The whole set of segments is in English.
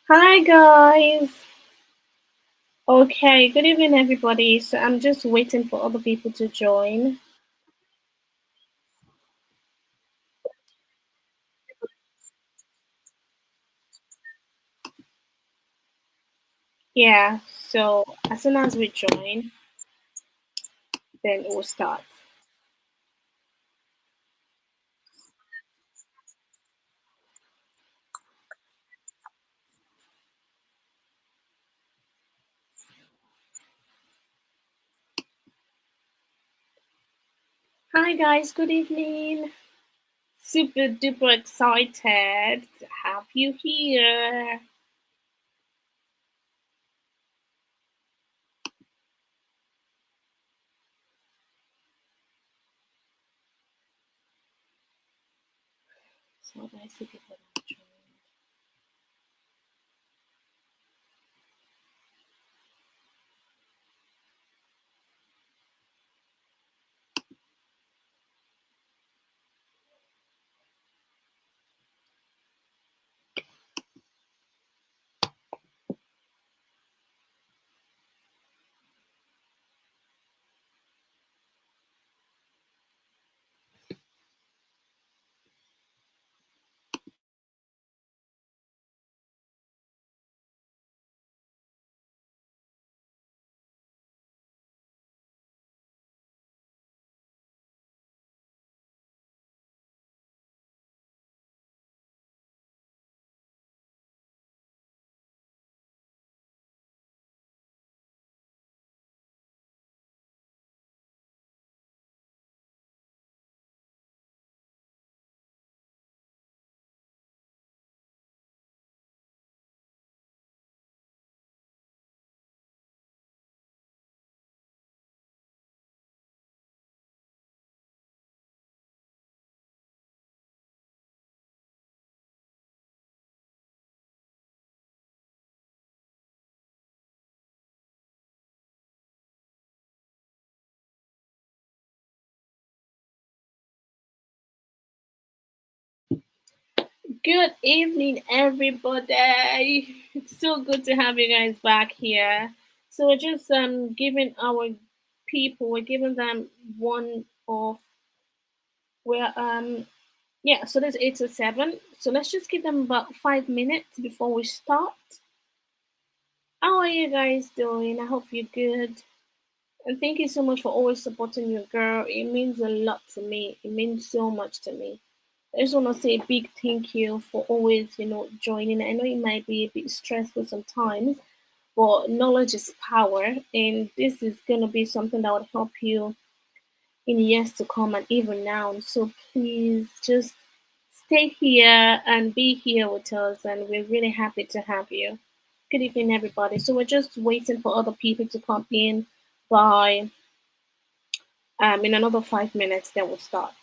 Hi guys. Okay, good evening everybody. So I'm just waiting for other people to join. Yeah, so as soon as we join, then we'll start. Hi guys, good evening. Super duper excited to have you here. So what do I see people not join? Good evening, everybody. It's so good to have you guys back here. So we're just giving our people, we're giving them one of where yeah, so there's 8 to 7. So let's just give them about 5 minutes before we start. How are you guys doing? I hope you're good. And thank you so much for always supporting your girl. It means a lot to me. It means so much to me. I just want to say a big thank you for always, joining. I know it might be a bit stressful sometimes, but knowledge is power, and this is gonna be something that would help you in years to come and even now. So please just stay here and be here with us, and we're really happy to have you. Good evening, everybody. So we're just waiting for other people to come in by in another 5 minutes, then we'll start.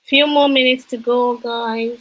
Few more minutes to go, guys.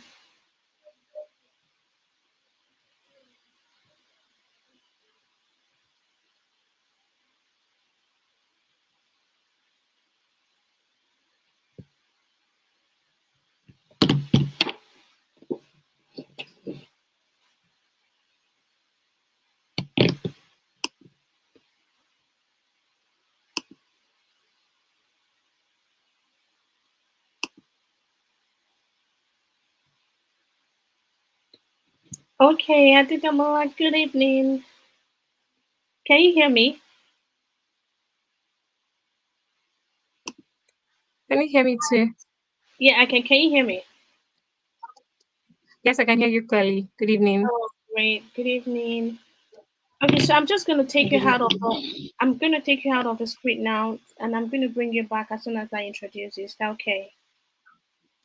Okay, Adidamola, good evening. Can you hear me? Can you hear me too? Yeah, I can. Can you hear me? Yes, I can hear you clearly. Good evening. Oh, great. Good evening. Okay, so I'm just gonna take you Good out of evening. the. I'm gonna take you out of the screen now, and I'm gonna bring you back as soon as I introduce you. Is that okay?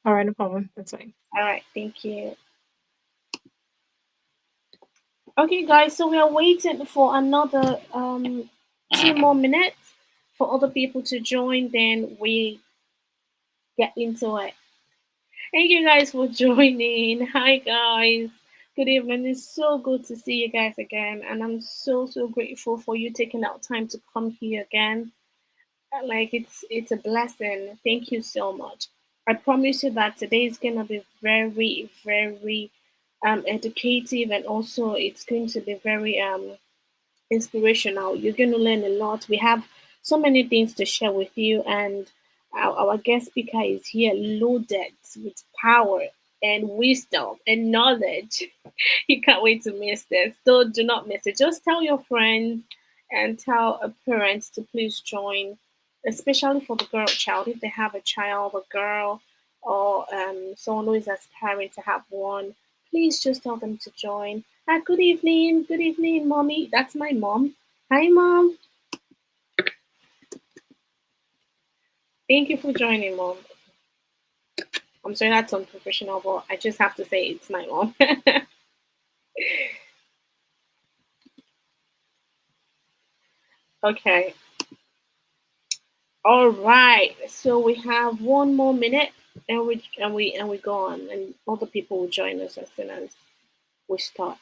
All right, no problem. That's fine. All right. Thank you. Okay, guys. So we are waiting for another 2 more minutes for other people to join. Then we get into it. Thank you guys for joining. Hi, guys. Good evening. It's so good to see you guys again, and I'm so grateful for you taking out time to come here again. Like it's a blessing. Thank you so much. I promise you that today is gonna be very educative, and also it's going to be very inspirational. You're going to learn a lot. We have so many things to share with you, and our guest speaker is here loaded with power and wisdom and knowledge. You can't wait to miss this. So do not miss it. Just tell your friends and tell a parent to please join, especially for the girl child. If they have a child, a girl, or someone who is aspiring to have one, please just tell them to join. Good evening. Good evening, mommy. That's my mom. Hi, mom. Thank you for joining, mom. I'm sorry that's unprofessional, but I just have to say it's my mom. Okay. All right. So we have 1 more minute, and we go on, and other people will join us as soon as we start.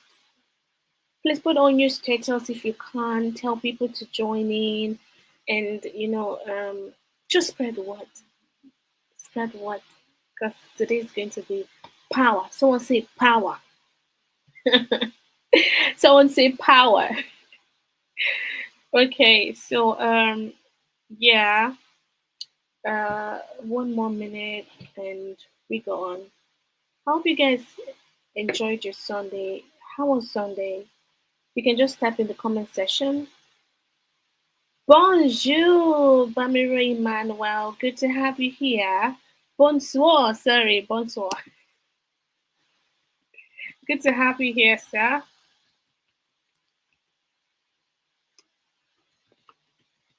Please put on your status if you can. Tell people to join in, and just spread the word. Spread the word, because today is going to be power. Someone say power. Someone say power. Okay. So yeah. 1 more minute, and we go on. Hope you guys enjoyed your Sunday. How was Sunday? You can just type in the comment section. Bonjour, Bamiro Emmanuel. Good to have you here. Bonsoir, sorry, bonsoir. Good to have you here, sir.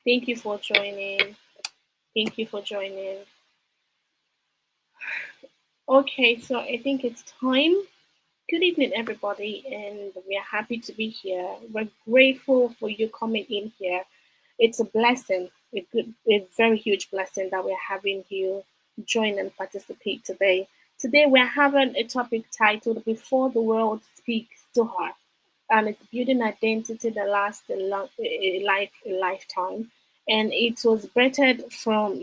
Thank you for joining. Thank you for joining. Okay, so I think it's time. Good evening, everybody, and we are happy to be here. We're grateful for you coming in here. It's a blessing, a very huge blessing that we're having you join and participate today. Today, we're having a topic titled "Before the World Speaks to Her," and it's building identity that lasts a lifetime. And it was birthed from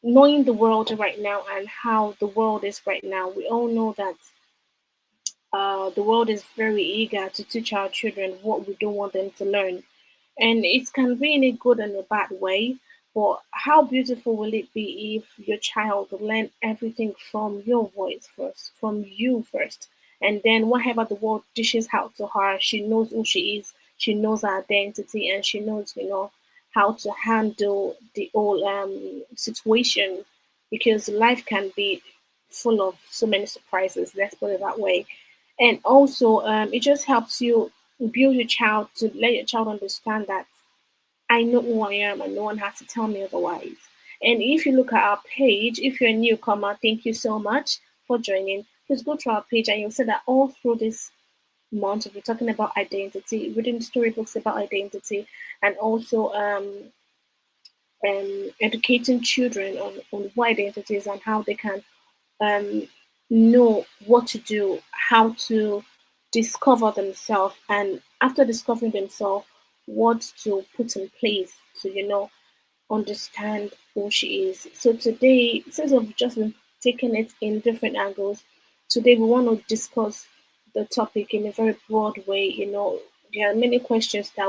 knowing the world right now and how the world is right now. We all know that the world is very eager to teach our children what we don't want them to learn. And it can be in a good and a bad way. But how beautiful will it be if your child learn everything from your voice first, from you first, and then whatever the world dishes out to her, she knows who she is, she knows her identity, and she knows, how to handle the whole situation, because life can be full of so many surprises. Let's put it that way. And also, it just helps you build your child to let your child understand that I know who I am and no one has to tell me otherwise. And if you look at our page, if you're a newcomer, thank you so much for joining. Please go to our page and you'll see that all through this month we're talking about identity, reading storybooks about identity, and also educating children on what identity is and how they can um, know what to do, how to discover themselves, and after discovering themselves, what to put in place to, understand who she is. So today, since we've just been taking it in different angles, today we want to discuss the topic in a very broad way. There are many questions that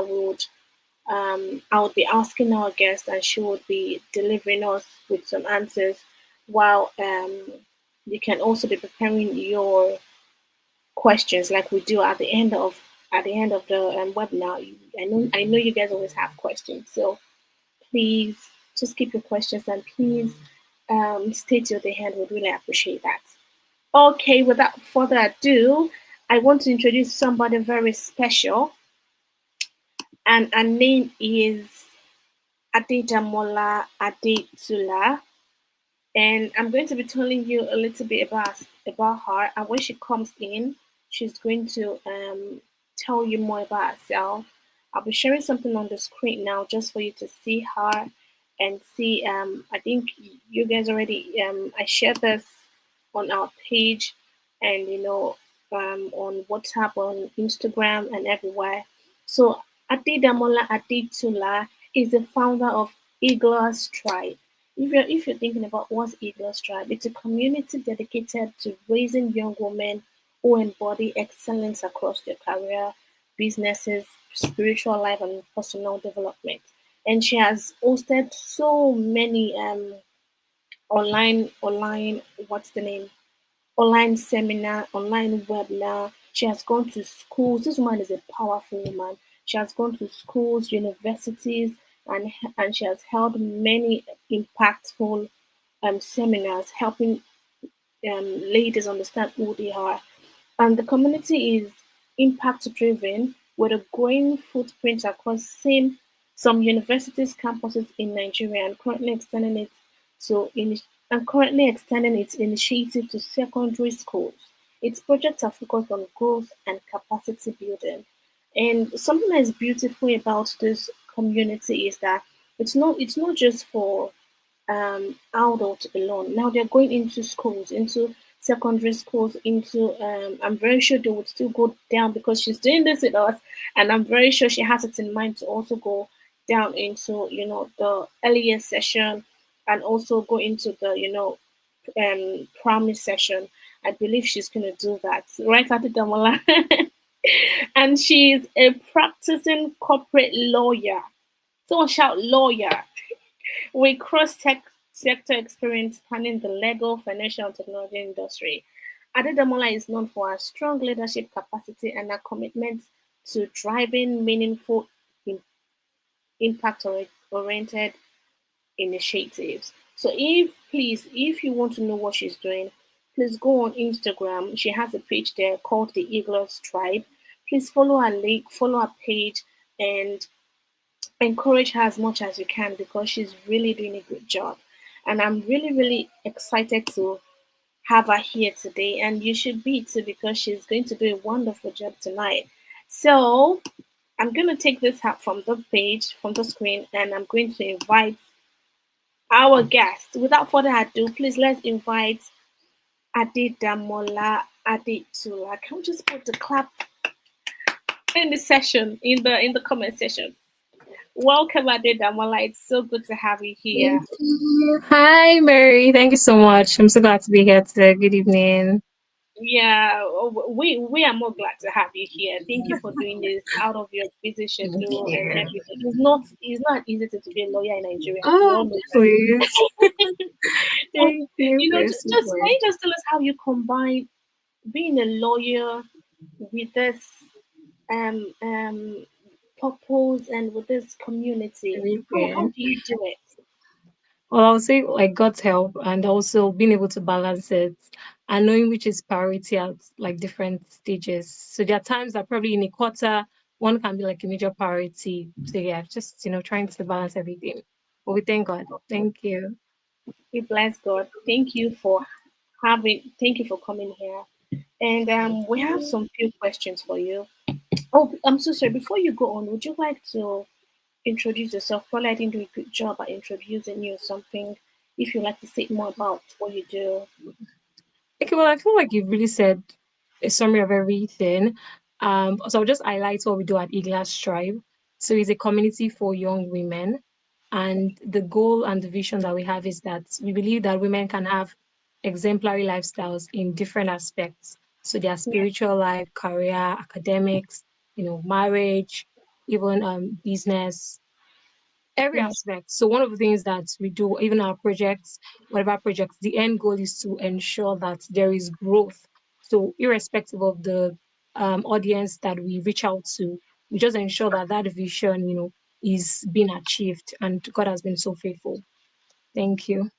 I would be asking our guest, and she would be delivering us with some answers, while you can also be preparing your questions like we do at the end of the webinar. I know you guys always have questions, so please just keep your questions and please state your the hand. We'd really appreciate that. Okay, without further ado, I want to introduce somebody very special, and her name is Adedamola Adetula. And I'm going to be telling you a little bit about her. And when she comes in, she's going to tell you more about herself. I'll be sharing something on the screen now just for you to see her and see. I think you guys already. I shared this on our page, and on WhatsApp, on Instagram, and everywhere. So Adedamola Adetula is the founder of Iglas Tribe. If you're thinking about what's Eagles Tribe, it's a community dedicated to raising young women who embody excellence across their career, businesses, spiritual life, and personal development. And she has hosted so many online what's the name online seminar, online webinar. She has gone to schools. This woman is a powerful woman. She has gone to schools, universities, and she has held many impactful seminars, helping ladies understand who they are. And the community is impact driven with a growing footprint across some universities campuses in Nigeria and to in, currently extending its initiative to secondary schools. Its projects are focused on growth and capacity building. And something that is beautiful about this community is that it's not just for adults alone. Now they're going into schools, into secondary schools, into I'm very sure they would still go down because she's doing this with us, and I'm very sure she has it in mind to also go down into the earlier session and also go into the primary session. I believe she's gonna do that. Right at the Damola. And she's a practicing corporate lawyer. Someone shout lawyer with sector experience spanning the legal, financial, and technology industry. Adedamola is known for her strong leadership capacity and her commitment to driving meaningful, impact oriented initiatives. So, if you want to know what she's doing, please go on Instagram. She has a page there called the Eagles Tribe. Please follow her link, follow her page, and encourage her as much as you can because she's really doing a good job. And I'm really, really excited to have her here today. And you should be too because she's going to do a wonderful job tonight. So I'm going to take this out from the page, from the screen, and I'm going to invite our guest. Without further ado, please let's invite Adedamola Adetula. Can we just put the clap in the session, in the comment section? Welcome, Adedamola. It's so good to have you here. Thank you. Hi, Mary. Thank you so much. I'm so glad to be here today. Good evening. Yeah, we are more glad to have you here. Thank you for doing this out of your busy Thank schedule and you. everything. It's not easy to be a lawyer in Nigeria. We all Oh, know please. that. So, Thank you for your sweet just can you words. just tell us how you combine being a lawyer with this um um purpose and with this community? How Okay. do you do it? Well, I would say like God's help and also being able to balance it and knowing which is priority at like different stages. So there are times that probably in a quarter, one can be like a major priority. So yeah, just trying to balance everything. But we thank God. Thank you. We bless God. Thank you for coming here. And we have some few questions for you. Oh, I'm so sorry. Before you go on, would you like to introduce yourself? Probably I didn't do a good job at introducing you or something. If you'd like to say more about what you do. Okay, well, I feel like you've really said a summary of everything. So I'll just highlight what we do at Iglas Tribe. So it's a community for young women. And the goal and the vision that we have is that we believe that women can have exemplary lifestyles in different aspects. So their Yeah, spiritual life, career, academics, marriage, even business, every yeah, aspect. So one of the things that we do, even our projects, whatever projects, the end goal is to ensure that there is growth. So irrespective of the audience that we reach out to, we just ensure that that vision, is being achieved. And God has been so faithful. Thank you.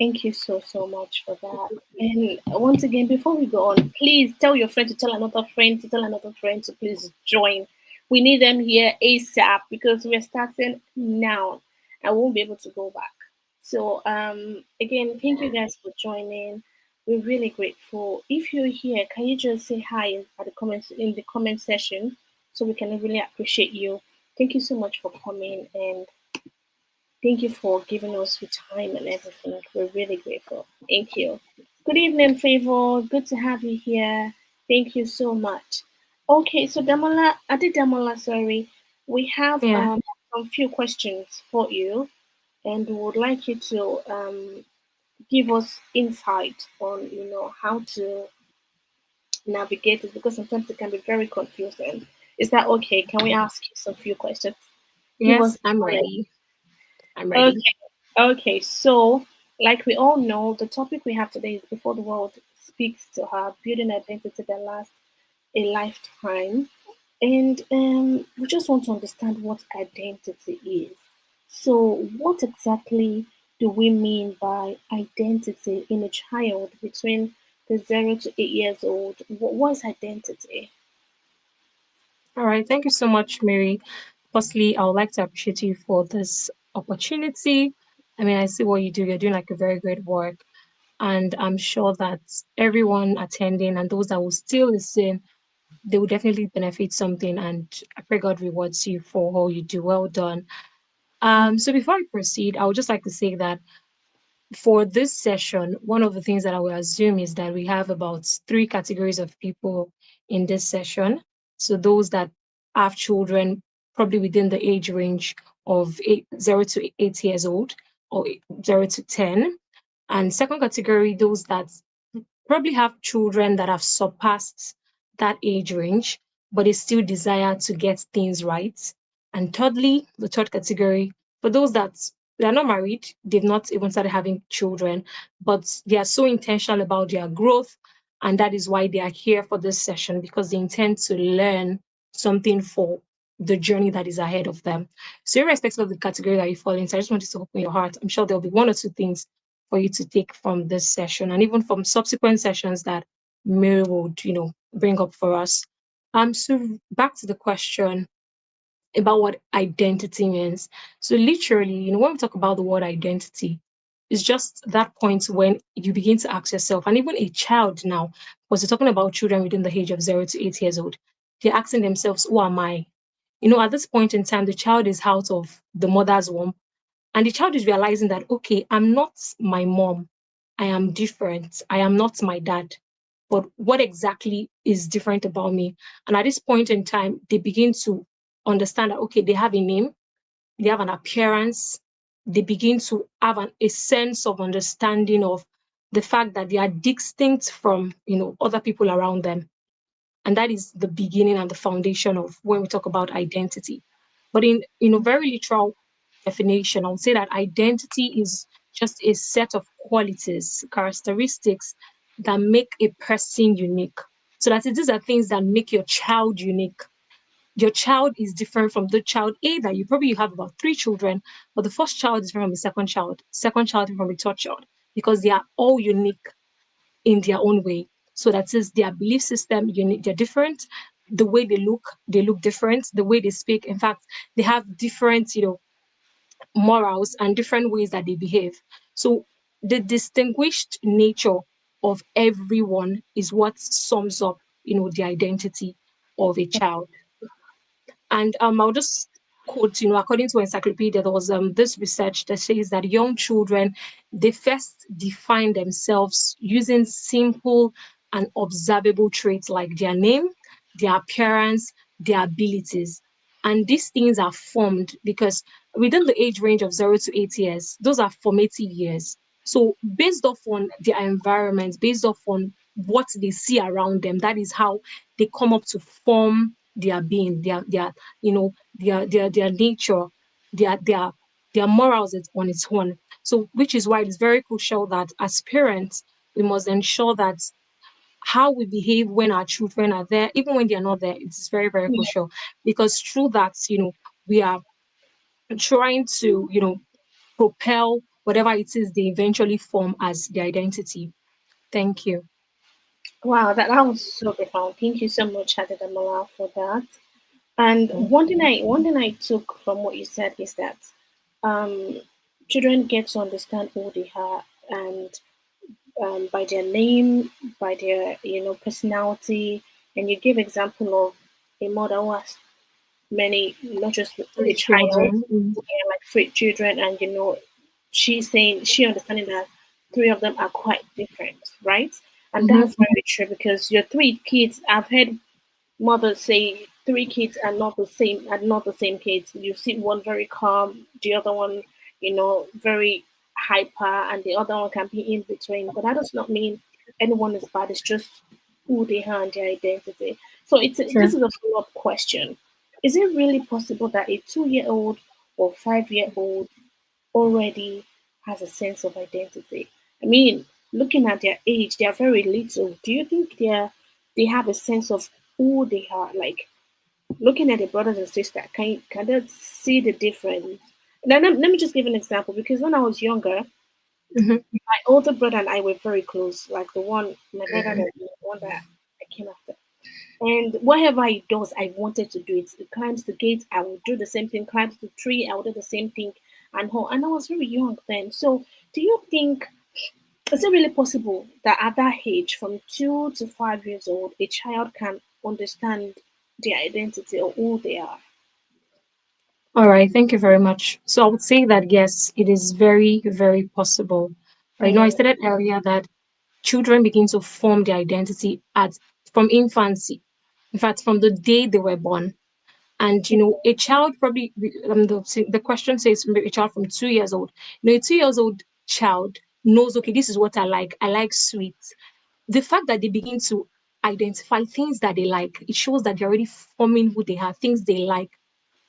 Thank you so much for that. And once again, before we go on, please tell your friend to tell another friend to tell another friend to please join. We need them here ASAP because we're starting now. I won't be able to go back. So again, thank you guys for joining. We're really grateful. If you're here, can you just say hi at the comments in the comment section so we can really appreciate you. Thank you so much for coming and thank you for giving us your time and everything. We're really grateful. Thank you. Good evening, Favor. Good to have you here. Thank you so much. Okay, so Damola, Damola, sorry, we have Yeah. some few questions for you, and we would like you to give us insight on, how to navigate it because sometimes it can be very confusing. Is that okay? Can we ask you some few questions? Give us Yes, I'm ready. I'm ready. Okay, okay. So, like we all know, the topic we have today is Before the World Speaks to Her, Building Identity That Lasts a Lifetime. And we just want to understand what identity is. So, what exactly do we mean by identity in a child between the 0 to 8 years old? What is identity? All right. Thank you so much, Mary. Firstly, I would like to appreciate you for this opportunity. I mean, I see what you do. You're doing like a very great work. And I'm sure that everyone attending and those that will still listen, they will definitely benefit something. And I pray God rewards you for all you do. Well done. So before I proceed, I would just like to say that for this session, one of the things that I will assume is that we have about three categories of people in this session. So those that have children, probably within the age range of 0 to 8 years old or 0 to 10. And second category, those that probably have children that have surpassed that age range, but they still desire to get things right. And thirdly, the third category, for those that they are not married, they've not even started having children, but they are so intentional about their growth. And that is why they are here for this session because they intend to learn something for the journey that is ahead of them. So, irrespective of the category that you fall into, I just want you to open your heart. I'm sure there'll be one or two things for you to take from this session and even from subsequent sessions that Mary would, bring up for us. So back to the question about what identity means. So literally, when we talk about the word identity, it's just that point when you begin to ask yourself, and even a child now, because we're talking about children within the age of 0 to 8 years old, they're asking themselves, who am I? At this point in time, the child is out of the mother's womb and the child is realizing that, okay, I'm not my mom. I am different. I am not my dad. But what exactly is different about me? And at this point in time, they begin to understand that, okay, they have a name, they have an appearance, they begin to have a sense of understanding of the fact that they are distinct from, other people around them. And that is the beginning and the foundation of when we talk about identity. But in very literal definition, I would say that identity is just a set of qualities, characteristics that make a person unique. So that these are things that make your child unique. Your child is different from the child A that you have about three children, but the first child is different from the second child from the third child, because they are all unique in their own way. So that is their belief system, unique, they're different. The way they look different. The way they speak, in fact, they have different, morals and different ways that they behave. So the distinguished nature of everyone is what sums up, the identity of a child. And I'll just quote, according to Encyclopedia, there was this research that says that young children, they first define themselves using simple and observable traits like their name, their appearance, their abilities. And these things are formed because within the age range of 0 to 8 years, those are formative years. So based off on their environment, based off on what they see around them, that is how they come up to form their being, their nature, their their their morals on its own. So which is why it's very crucial that as parents we must ensure that how we behave when our children are there, even when they're not there, it's very, very Yeah. crucial because through that, we are trying to, propel whatever it is they eventually form as the identity. Thank you. Wow, that was so profound. Thank you so much, Adedamola, for that. And Mm. one thing I took from what you said is that um, children get to understand who they are, and by their name, by their personality, and you give example of a mother who has many, not just Three a child, children. Mm. like three children, and she's saying she understanding that three of them are quite different, right? And Mm-hmm. that's very true because your three kids, I've heard mothers say three kids are not the same kids. You see one very calm, the other one, very hyper, and the other one can be in between. But that does not mean anyone is bad. It's just who they are and their identity. So Sure. this is a follow-up question. Is it really possible that a 2-year-old or 5-year-old already has a sense of identity? I mean, looking at their age, they are very little. Do you think they have a sense of who they are? Like looking at their brothers and sisters, can they see the difference? Now, let me just give an example because when I was younger, Mm-hmm. my older brother and I were very close. Like my brother, the one that I came after. And whatever he does, I wanted to do it. He climbs the gate, I will do the same thing. Climbs the tree, I will do the same thing. And I was very young then. So, do you think is it really possible that at that age, from 2 to 5 years old, a child can understand their identity or who they are? All right, thank you very much. So I would say that yes, it is very, very possible. Right now, I Mm, stated earlier that children begin to form their identity at from infancy. In fact, from the day they were born. And a child probably the question says a child from 2 years old. A 2 years old child knows, okay, this is what I like. I like sweets. The fact that they begin to identify things that they like, it shows that they're already forming who they are, things they like.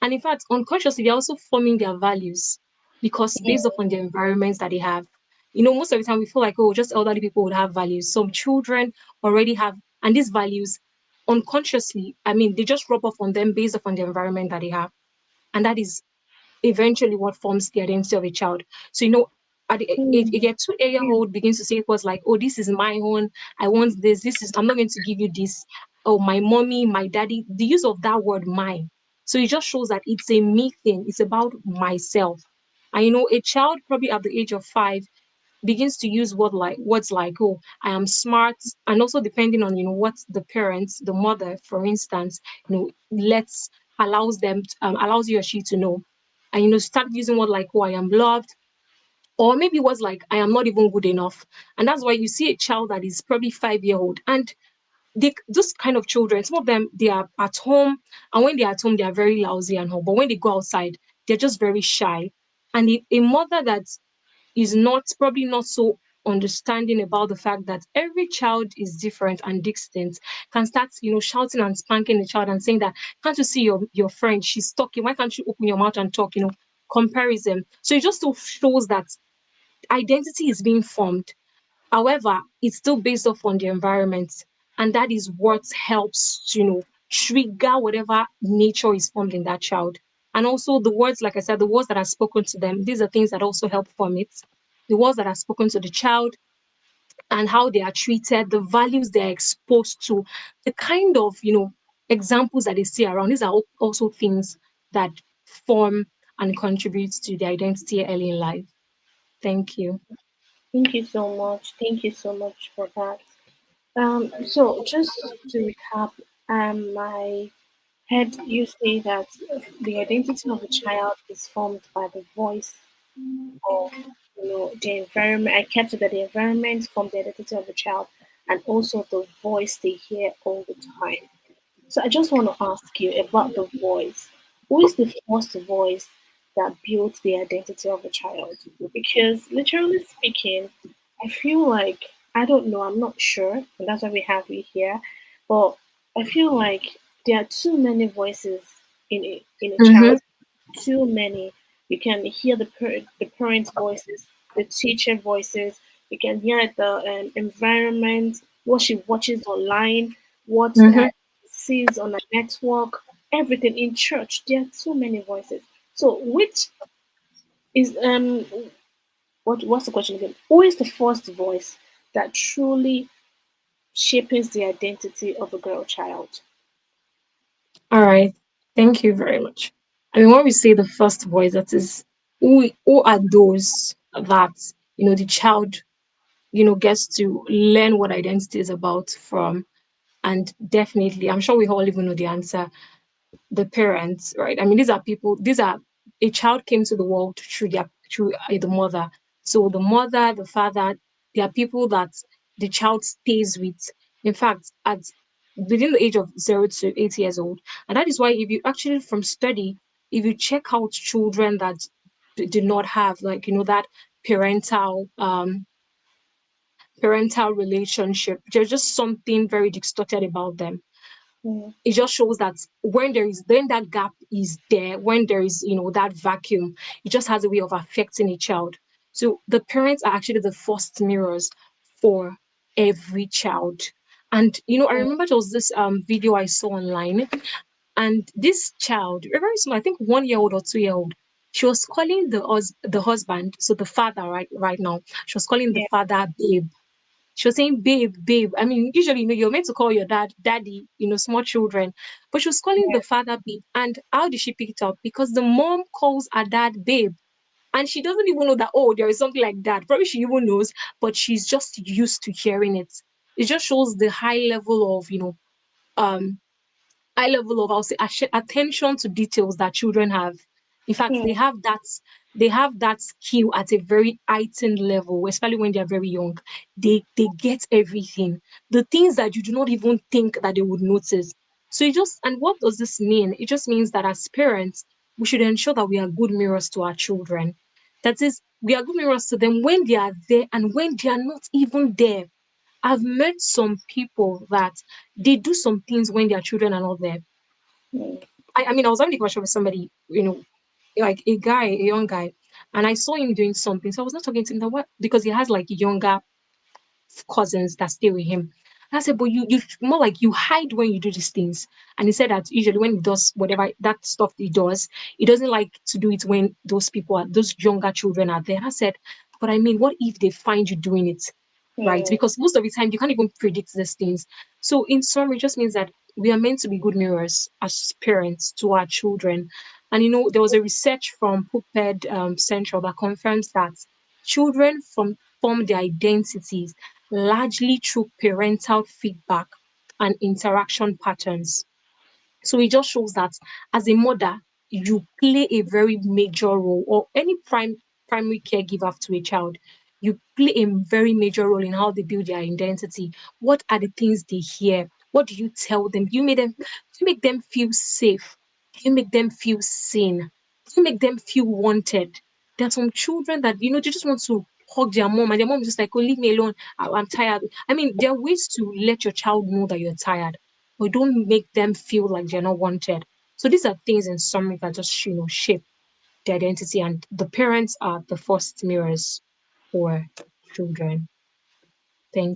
And in fact, unconsciously, they're also forming their values because based mm, upon the environments that they have. Most of the time we feel like, oh, just elderly people would have values. Some children already have, and these values unconsciously, I mean, they just rub off on them based upon the environment that they have. And that is eventually what forms the identity of a child. So, at the age, mm, a 2 year old begins to say was like, oh, this is my own. I want this. I'm not going to give you this. Oh, my mommy, my daddy. The use of that word mine. So it just shows that it's a me thing. It's about myself. And a child probably at the age of 5 begins to use words like, oh, I am smart, and also depending on what the parents, the mother, for instance, lets allows them allows he or she to know, and start using word like, oh, I am loved, or maybe words like, I am not even good enough. And that's why you see a child that is probably 5 year old, and those kind of children, some of them, they are at home, and when they're at home they are very lousy and all, but when they go outside they're just very shy. And a mother that is not probably not so understanding about the fact that every child is different and distinct can start shouting and spanking the child and saying that, can't you see your friend, she's talking, why can't you open your mouth and talk, comparison. So it just so shows that identity is being formed. However, it's still based off on the environment, and that is what helps to, trigger whatever nature is formed in that child. And also the words, like I said, the words that are spoken to them, these are things that also help form it. The words that are spoken to the child and how they are treated, the values they are exposed to, the kind of, examples that they see around. These are also things that form and contribute to the identity early in life. Thank you. thank you so much. Thank you so much for that. So just to recap, I heard you say that the identity of a child is formed by the voice of the environment. I kept it that the environment from the identity of the child and also the voice they hear all the time. So I just want to ask you about the voice. Who is the first voice that builds the identity of a child? Because literally speaking, I feel like I don't know, I'm not sure, and that's why we have you here. But I feel like there are too many voices in a Mm-hmm. child, too many. You can hear the parents' voices, the teacher voices. You can hear the environment. what she watches online, what Mm-hmm. sees on a network, everything in church. There are so many voices. So which is what's the question again? Who is the first voice that truly shapes the identity of a girl child? All right. Thank you very much. I mean, when we say the first voice, that is who are those that, the child, gets to learn what identity is about from. And definitely, I'm sure we all even know the answer, the parents, right? I mean, these are a child came to the world through the mother. So the mother, the father, they are people that the child stays with. In fact, at within the age of 0 to 8 years old, and that is why if you actually from study, if you check out children that did not have like that parental relationship, there's just something very distorted about them. Mm, It just shows that when that gap is there, when there is that vacuum, it just has a way of affecting a child. So the parents are actually the first mirrors for every child. And I mm, remember there was this video I saw online, and this child, very small, I think 1 year old or 2 year old, she was calling the husband, so the father, right now, she was calling the yeah, father babe. She was saying, babe, babe. I mean, usually, you're meant to call your dad daddy, small children. But she was calling yeah, the father babe. And how did she pick it up? Because the mom calls her dad babe. And she doesn't even know that, oh, there is something like that. Probably she even knows, but she's just used to hearing it. It just shows the high level of, um, high level of, I'll say, attention to details that children have. In fact, mm, they have that skill at a very heightened level, especially when they're very young. They get everything, the things that you do not even think that they would notice. So and what does this mean? It just means that as parents, we should ensure that we are good mirrors to our children. That is, we are good mirrors to them when they are there and when they are not even there. I've met some people that they do some things when their children are not there. mm, I mean, I was having a conversation with somebody, like a guy, a young guy, and I saw him doing something. So I was not talking to him that what because he has like younger cousins that stay with him. And I said, but you more like you hide when you do these things. And he said that usually when he does whatever that stuff he does, he doesn't like to do it when those younger children are there. And I said, but I mean, what if they find you doing it? Right? mm. Because most of the time you can't even predict these things. So in summary, it just means that we are meant to be good mirrors as parents to our children. And there was a research from Puppet Central that confirms that children form their identities largely through parental feedback and interaction patterns. So it just shows that as a mother, you play a very major role, or any primary caregiver to a child, you play a very major role in how they build their identity. What are the things they hear? What do you tell them? Do you make them feel safe? Do you make them feel seen? Do you make them feel wanted? There are some children that they just want to hug their mom, and their mom is just like, "Oh, leave me alone. I'm tired." I mean, there are ways to let your child know that you're tired, but don't make them feel like they're not wanted. So these are things in summary that just shape the identity, and the parents are the first mirrors for children.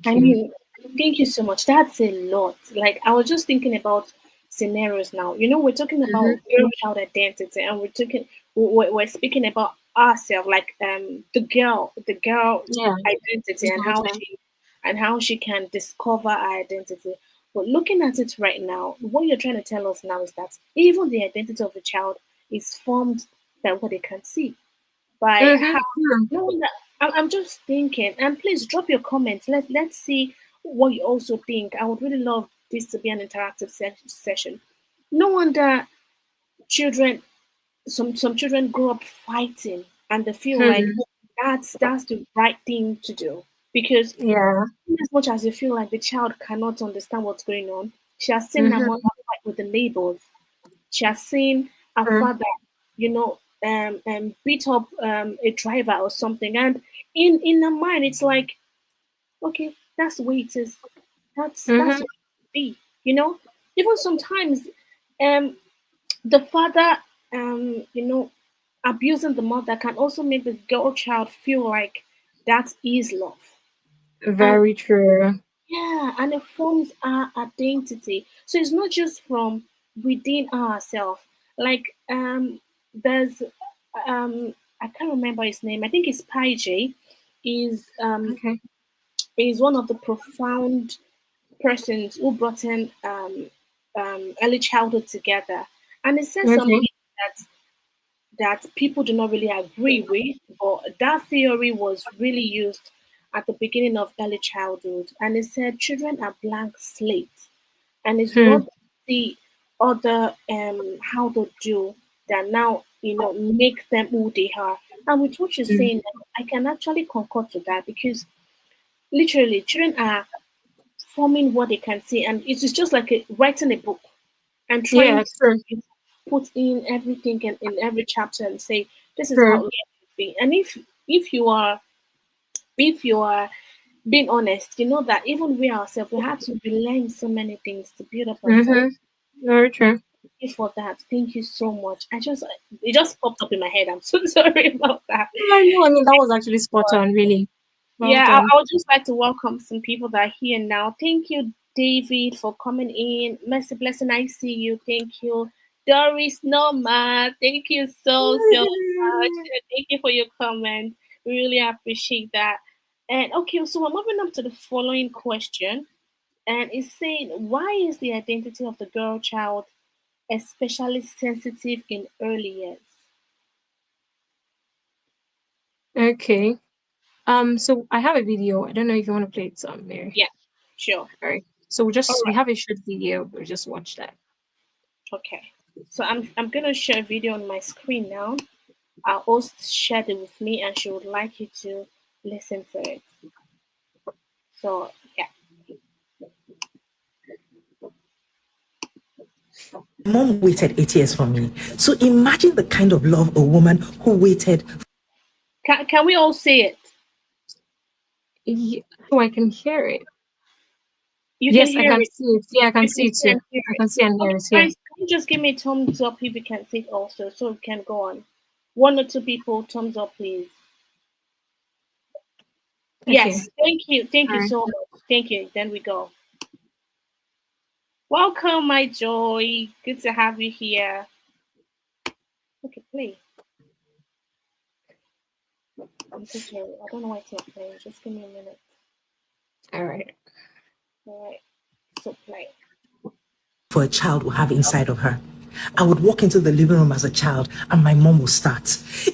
I Thank you. mean, thank you so much. That's a lot. Like, I was just thinking about scenarios now. We're talking about Hmm. girl child identity, and we're speaking about ourselves, like the girl Yeah, identity, and how exactly. she can discover her identity. But looking at it right now, what you're trying to tell us now is that even the identity of a child is formed by what they can see, by Mm-hmm. how. No, no, I'm just thinking, and please drop your comments. Let's see what you also think. I would really love this to be an interactive session. No wonder children, some children grow up fighting, and they feel like Hmm. that's the right thing to do, because Yeah. as much as you feel like the child cannot understand what's going on, she has seen her Mm-hmm. mother fight with the neighbors. She has seen her father, beat up a driver or something, and in her mind, it's like, okay, that's the way it is. That's Mm-hmm. what it should be. You know, even sometimes, um, the father, abusing the mother can also make the girl child feel like that is love. And Very true. Yeah, and it forms our identity. So it's not just from within ourselves. Like there's I can't remember his name. I think it's Pai J. Is Okay. is one of the profound persons who brought in early childhood together, and it says something Okay. that people do not really agree with, but that theory was really used at the beginning of early childhood, and it said children are blank slates, and it's Hmm. what the other how they do that now make them who they are. And with what you're Hmm. saying now, I can actually concur to that because literally children are forming what they can see, and it is just like writing a book and Yeah, trying true. to put in everything in every chapter and say this is how True. it should be. And if you are if you are being honest, you know that even we ourselves we had to relearn so many things to build up ourselves. Mm-hmm. Very true. Thank you for that. Thank you so much. It just popped up in my head. I'm so sorry about that. I know. I mean, that was actually spot on. Really. Well Yeah, done. I would just like to welcome some people that are here now. Thank you, David, for coming in. Mercy Blessing, I see you. Thank you. Doris Norma, thank you so much. Thank you for your comments. We really appreciate that. And okay, so we're moving on to the following question. And it's saying, why is the identity of the girl child especially sensitive in early years? Okay. So I have a video. I don't know if you want to play it, Mary. Yeah, sure. All right. So All we right. have a short video. We'll just watch that. Okay. So I'm gonna share a video on my screen now. Our host shared it with me and she would like you to listen to it. So yeah. Mom waited 8 years for me. So imagine the kind of love a woman who waited. Can we all see it? Yeah. Oh, I can hear it. You can Yes, I hear can it. see it. Yeah, I can You can see it see too. and hear I it. can see and hear Okay, it. Yeah. guys, can you just give me a thumbs up if you can see it also so we can go on? One or two people, thumbs up, please. Okay. Yes, thank you. Thank All you right. so much. Thank you. Then we go. Welcome, my joy. Good to have you here. Okay, play. I'm so sorry. I don't know why it's not playing. Just give me a minute. All right. All right. So play. For a child will have inside of her. I would walk into the living room as a child and my mom would start.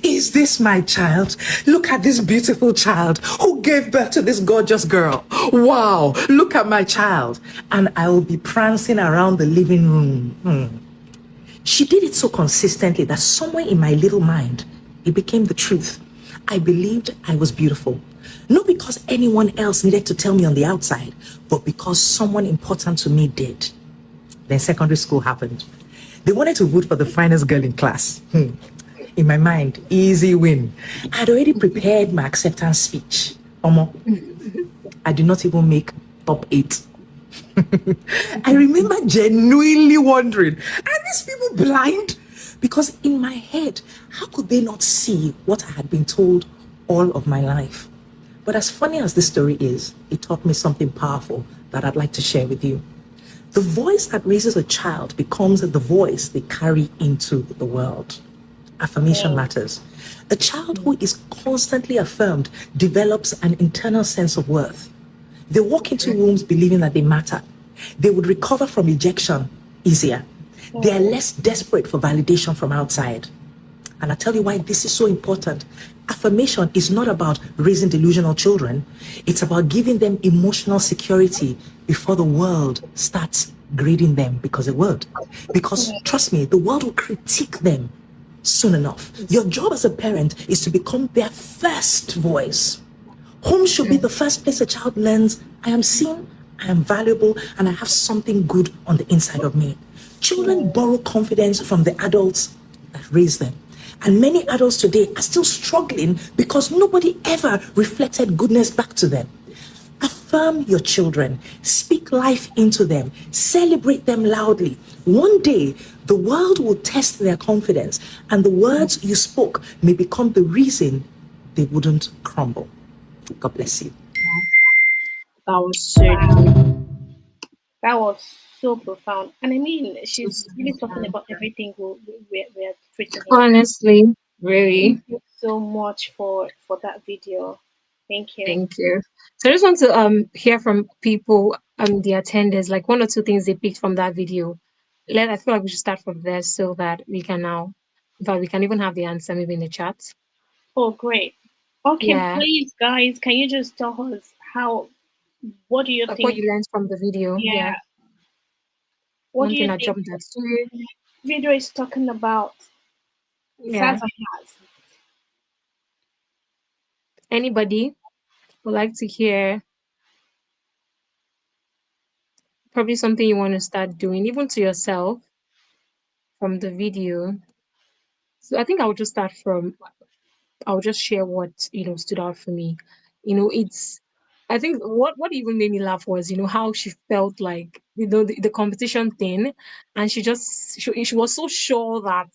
Is this my child? Look at this beautiful child who gave birth to this gorgeous girl. Wow, look at my child. And I will be prancing around the living room. She did it so consistently that somewhere in my little mind, it became the truth. I believed I was beautiful. Not because anyone else needed to tell me on the outside, but because someone important to me did. Then secondary school happened. They wanted to vote for the finest girl in class. In my mind, easy win. I'd already prepared my acceptance speech. Omo, I did not even make top 8. I remember genuinely wondering, are these people blind? Because in my head, how could they not see what I had been told all of my life? But as funny as this story is, it taught me something powerful that I'd like to share with you. The voice that raises a child becomes the voice they carry into the world. Affirmation matters. A child who is constantly affirmed develops an internal sense of worth. They walk into rooms believing that they matter. They would recover from rejection easier. They are less desperate for validation from outside. And I'll tell you why this is so important. Affirmation is not about raising delusional children. It's about giving them emotional security before the world starts grading them, because it will. Because trust me, the world will critique them soon enough. Your job as a parent is to become their first voice. Home should be the first place a child learns, I am seen, I am valuable, and I have something good on the inside of me. Children borrow confidence from the adults that raise them. And many adults today are still struggling because nobody ever reflected goodness back to them. Affirm your children, speak life into them, celebrate them loudly. One day, the world will test their confidence, and the words you spoke may become the reason they wouldn't crumble. God bless you. That was so deep. That was so profound. And I mean, So she's really talking significant. about everything we're treating here. Honestly, Thank really. you so much for that video. Thank you. Thank you. So I just want to hear from people, the attenders, like one or two things they picked from that video. I feel like we should start from there so that we can now, in fact, we can even have the answer maybe in the chat. Oh, great. Okay, Yeah, please, guys, can you just tell us what do you like what think? you learned from the video. Yeah, Yeah, what do one thing you I think jumped at you. video is talking about? Yeah, Besides has. anybody would like to hear probably something you want to start doing, even to yourself from the video. So I think I would just start from I'll just share what stood out for me. It's I think what even made me laugh was how she felt like the competition thing, and she was so sure that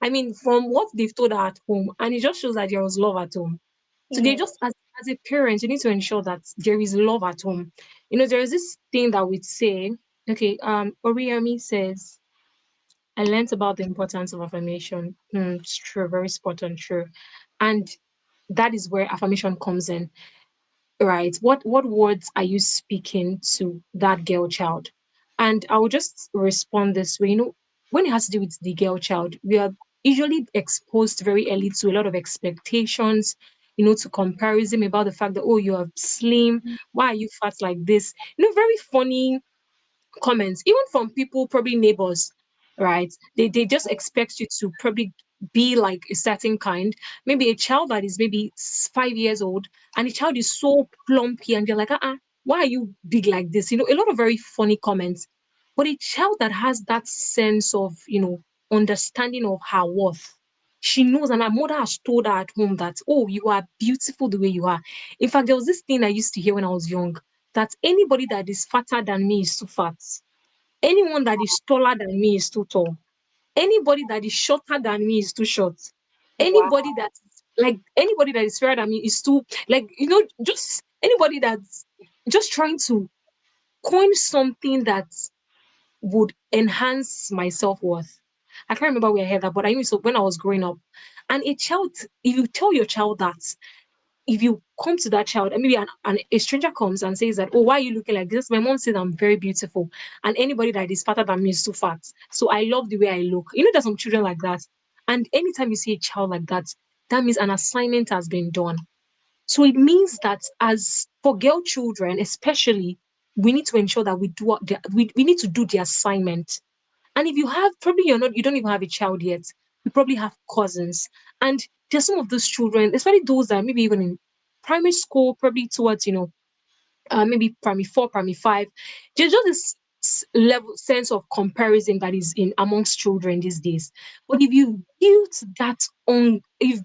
I mean from what they've told her at home, and it just shows that there was love at home. So they Mm, just as a parent, you need to ensure that there is love at home. There is this thing that we'd say. Okay, Oriami says I learned about the importance of affirmation. It's true, very spot on, true. And that is where affirmation comes in, right? What words are you speaking to that girl child? And I will just respond this way. When it has to do with the girl child, we are usually exposed very early to a lot of expectations, to comparison about the fact that, oh, you are slim, why are you fat like this? Very funny comments, even from people, probably neighbors, right? They just expect you to probably be like a certain kind. Maybe a child that is maybe 5 years old, and the child is so plumpy, and you're like, why are you big like this? A lot of very funny comments. But a child that has that sense of, understanding of her worth, she knows, and her mother has told her at home that, oh, you are beautiful the way you are. In fact, there was this thing I used to hear when I was young, that anybody that is fatter than me is too fat. Anyone that is taller than me is too tall. Anybody that is shorter than me is too short. wow. Anybody that is fairer than me is too just anybody that's just trying to coin something that would enhance my self-worth. I can't remember where I heard that, but I knew so when I was growing up. And a child, if you tell your child that, if you come to that child and maybe a stranger comes and says that, oh, why are you looking like this? My mom says I'm very beautiful, and anybody that is fatter than me is too fat. So I love the way I look. There's some children like that. And anytime you see a child like that, that means an assignment has been done. So it means that as for girl children, especially, we need to ensure that we need to do the assignment. And if you have, probably you don't even have a child yet, you probably have cousins. And there's some of those children, especially those that maybe even in primary school, probably towards, maybe primary four, primary five, there's just this level sense of comparison that is in amongst children these days. But if you've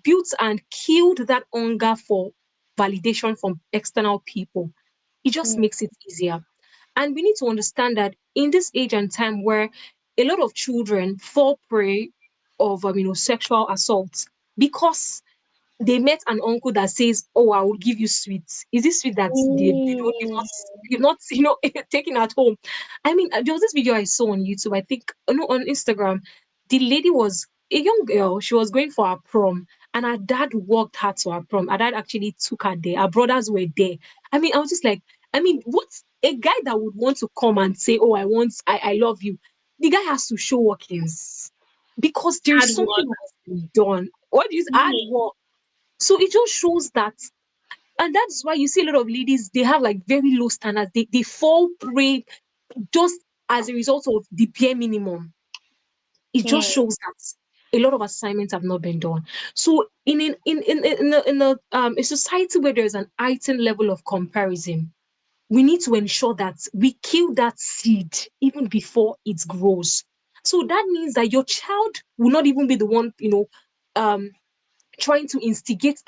built and killed that hunger for validation from external people, it just Mm, makes it easier. And we need to understand that in this age and time where a lot of children fall prey of sexual assault because they met an uncle that says, "Oh, I will give you sweets." Is this sweet that mm, you've not taken at home? I mean, there was this video I saw on YouTube. I think no, on Instagram. The lady was a young girl. She was going for her prom, and her dad walked her to her prom. Her dad actually took her there. Her brothers were there. I mean, I was just like, I mean, what's a guy that would want to come and say, "Oh, I love you." The guy has to show workings because there hard is something work. that has been done. What is hard Mm, work? So it just shows that, and that's why you see a lot of ladies, they have like very low standards. They fall prey just as a result of the bare minimum. It just mm, shows that a lot of assignments have not been done. So in a society where there is an heightened level of comparison, we need to ensure that we kill that seed even before it grows. So that means that your child will not even be the one, um, trying to instigate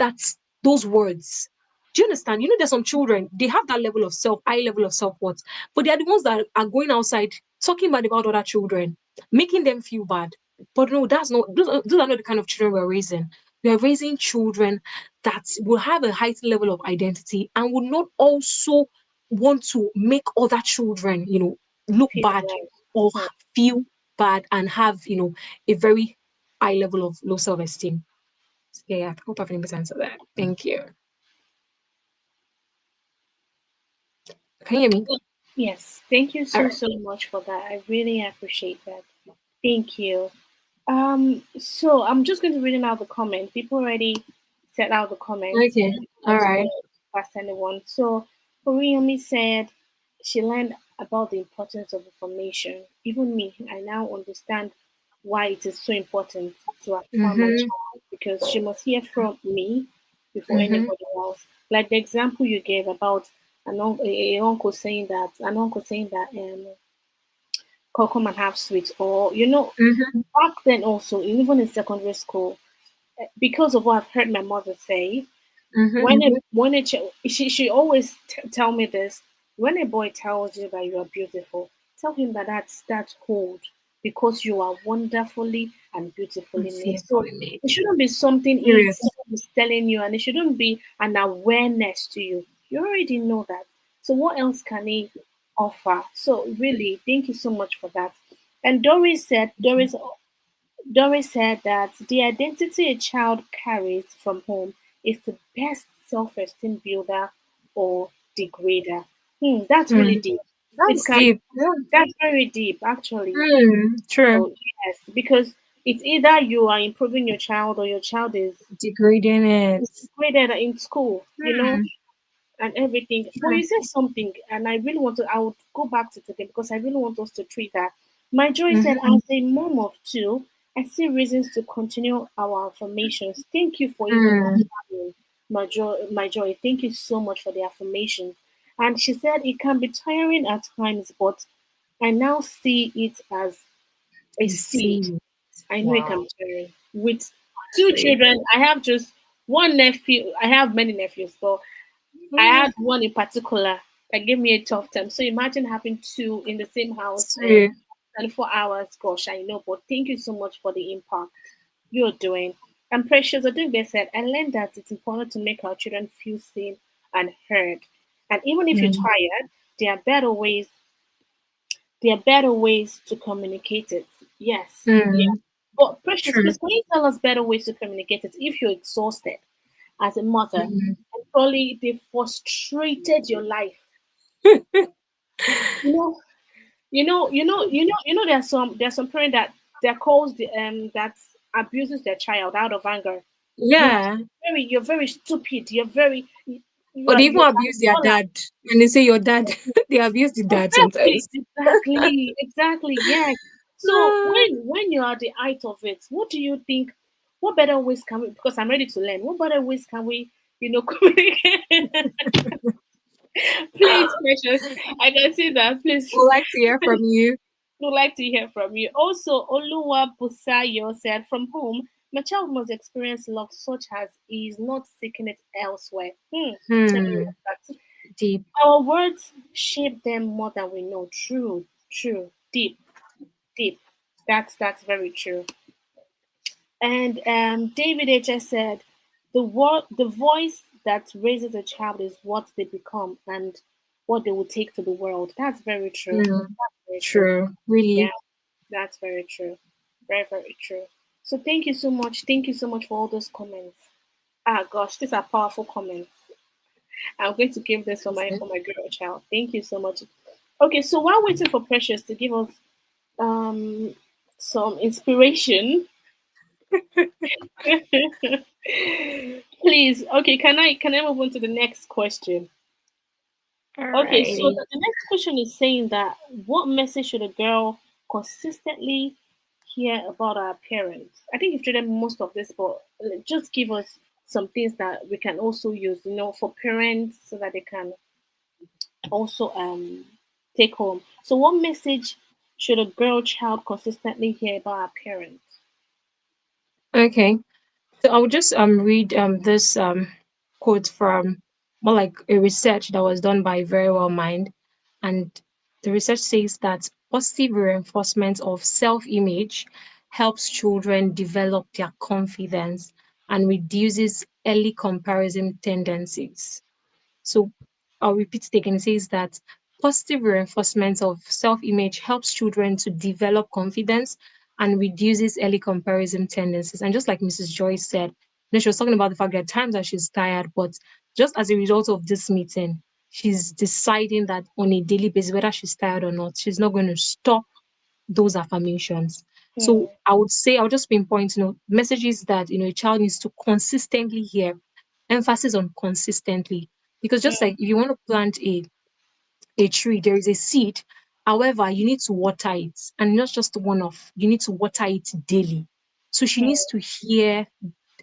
those words. Do you understand? There's some children, they have that level of high level of self-worth, but they are the ones that are going outside talking bad about other children, making them feel bad. But no, that's not those are not the kind of children we're raising. We are raising children that will have a heightened level of identity and will not also want to make other children, look Feel bad right. or Hmm. feel bad and have, a very high level of low self-esteem. So, yeah, I hope I've been able to answer that. Thank you. Can you hear me? Yes, thank you All so right. so much for that. I really appreciate that. Thank you. So I'm just going to read out the comment. People already set out the comments. Okay. I All want to go right. past anyone. So Oriyomi said she learned about the importance of information. Even me, I now understand why it is so important to affirm my Mm-hmm. child because she must hear from me before Mm-hmm. anybody else. Like the example you gave about a uncle saying that come and have sweets, or Mm-hmm. back then also, even in secondary school, because of what I've heard my mother say, Mm-hmm. she always tell me this: when a boy tells you that you are beautiful, tell him that that's cold because you are wonderfully and beautifully made. So Fearfully made. it shouldn't be something Serious. is telling you, and it shouldn't be an awareness to you. You already know that. So what else can he offer? So really, thank you so much for that. And Doris said that the identity a child carries from home is the best self-esteem builder or degrader. That's really Mm. deep. It That's can deep. Yeah. That's very deep actually. True. So yes, because it's either you are improving your child or your child is Degrading it. graded in school, Hmm. and everything. But True. you said something, and I would go back to today because I really want us to treat that. My joy said, Mm-hmm. as a mom of two, I see reasons to continue our affirmations. Thank you for even Mm. affirming my joy. Thank you so much for the affirmations. And she said it can be tiring at times, but I now see it as a I seed. see. I know it can Wow. be tiring. With two See. children, I have just one nephew. I have many nephews, but I Mm. had one in particular that gave me a tough time. So imagine having two in the same house and See. 24 hours. Gosh, I know, but thank you so much for the impact you're doing. And Precious, I think they said, I learned that it's important to make our children feel seen and heard. And even if you're Mm. tired, there are better ways. There are better ways to communicate it. Yes, yeah. Mm. But Precious, True. please, can you tell us better ways to communicate it if you're exhausted as a mother Mm. and probably they frustrated your life? You know, there's some parent that calls that abuses their child out of anger. You're Yeah. you're very stupid. You're very Or they even you're abuse their all dad. And they say your dad, they abuse the dad exactly, sometimes. exactly, yes. So Ah, when you're at the height of it, what do you think? What better ways can we? Because I'm ready to learn. What better ways can we, communicate? Please, precious, I can see that. Please, would like to hear from you. would like to hear from you. Also, Oluwa Busayo said, from home, my child must experience love such as he is not seeking it elsewhere. I really Hmm. like that. Deep. Our words shape them more than we know. True, true, deep, deep. That's very true. And David H.S. said, the voice that raises a child is what they become and what they will take to the world. That's very true. Hmm. That's very true. True. Yeah, Really. that's very true. Very, very true. So thank you so much. Thank you so much for all those comments. Ah gosh, these are powerful comments. I'm going to give this for my girl child. Thank you so much. Okay, so while waiting for Precious to give us um some inspiration, please. Okay, can I move on to the next question? Okay, so Alrighty. the next question is saying that what message should a girl consistently hear about our parents? I think you've treated most of this, but just give us some things that we can also use, for parents so that they can also take home. So, what message should a girl child consistently hear about our parents? Okay. So I'll just read this quote from more like a research that was done by Very Well Mind, and the research says that positive reinforcement of self-image helps children develop their confidence and reduces early comparison tendencies. So I'll repeat it again. It says that positive reinforcement of self-image helps children to develop confidence and reduces early comparison tendencies. And just like Mrs. Joyce said, she was talking about the fact that at times that she's tired, but just as a result of this meeting, she's deciding that on a daily basis, whether she's tired or not, she's not going to stop those affirmations. So I would say, I'll just pinpoint, messages that, a child needs to consistently hear, emphasis on consistently. Because just like if you want to plant a tree, there is a seed. However, you need to water it, and not just one off. You need to water it daily. So she needs to hear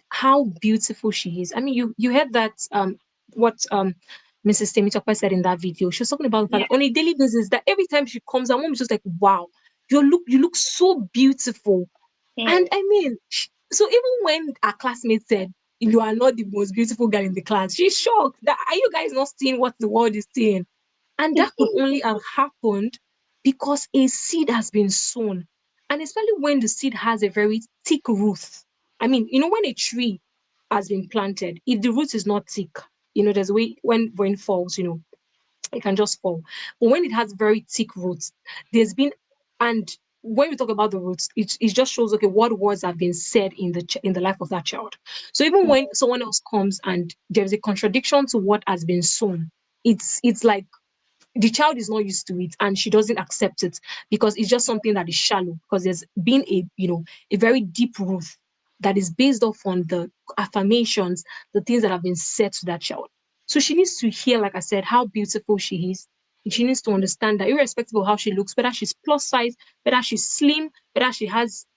how beautiful she is. I mean, you heard that what Mrs. Temitope said in that video. She was talking about the fact that on a daily basis that every time she comes, her mom is just like, wow, you look so beautiful. And I mean, so even when our classmates said, you are not the most beautiful girl in the class, she's shocked that are you guys not seeing what the world is seeing? And that could only have happened because a seed has been sown. And especially when the seed has a very thick root. I mean, when a tree has been planted, if the root is not thick, there's a way when rain falls, it can just fall. But when it has very thick roots, there's been, and when we talk about the roots, it just shows okay what words have been said in the life of that child. So even when someone else comes and there's a contradiction to what has been sown, it's like the child is not used to it and she doesn't accept it because it's just something that is shallow because there's been a very deep root that is based off on the affirmations, the things that have been said to that child. So she needs to hear, like I said, how beautiful she is. And she needs to understand that irrespective of how she looks, whether she's plus size, whether she's slim, whether she has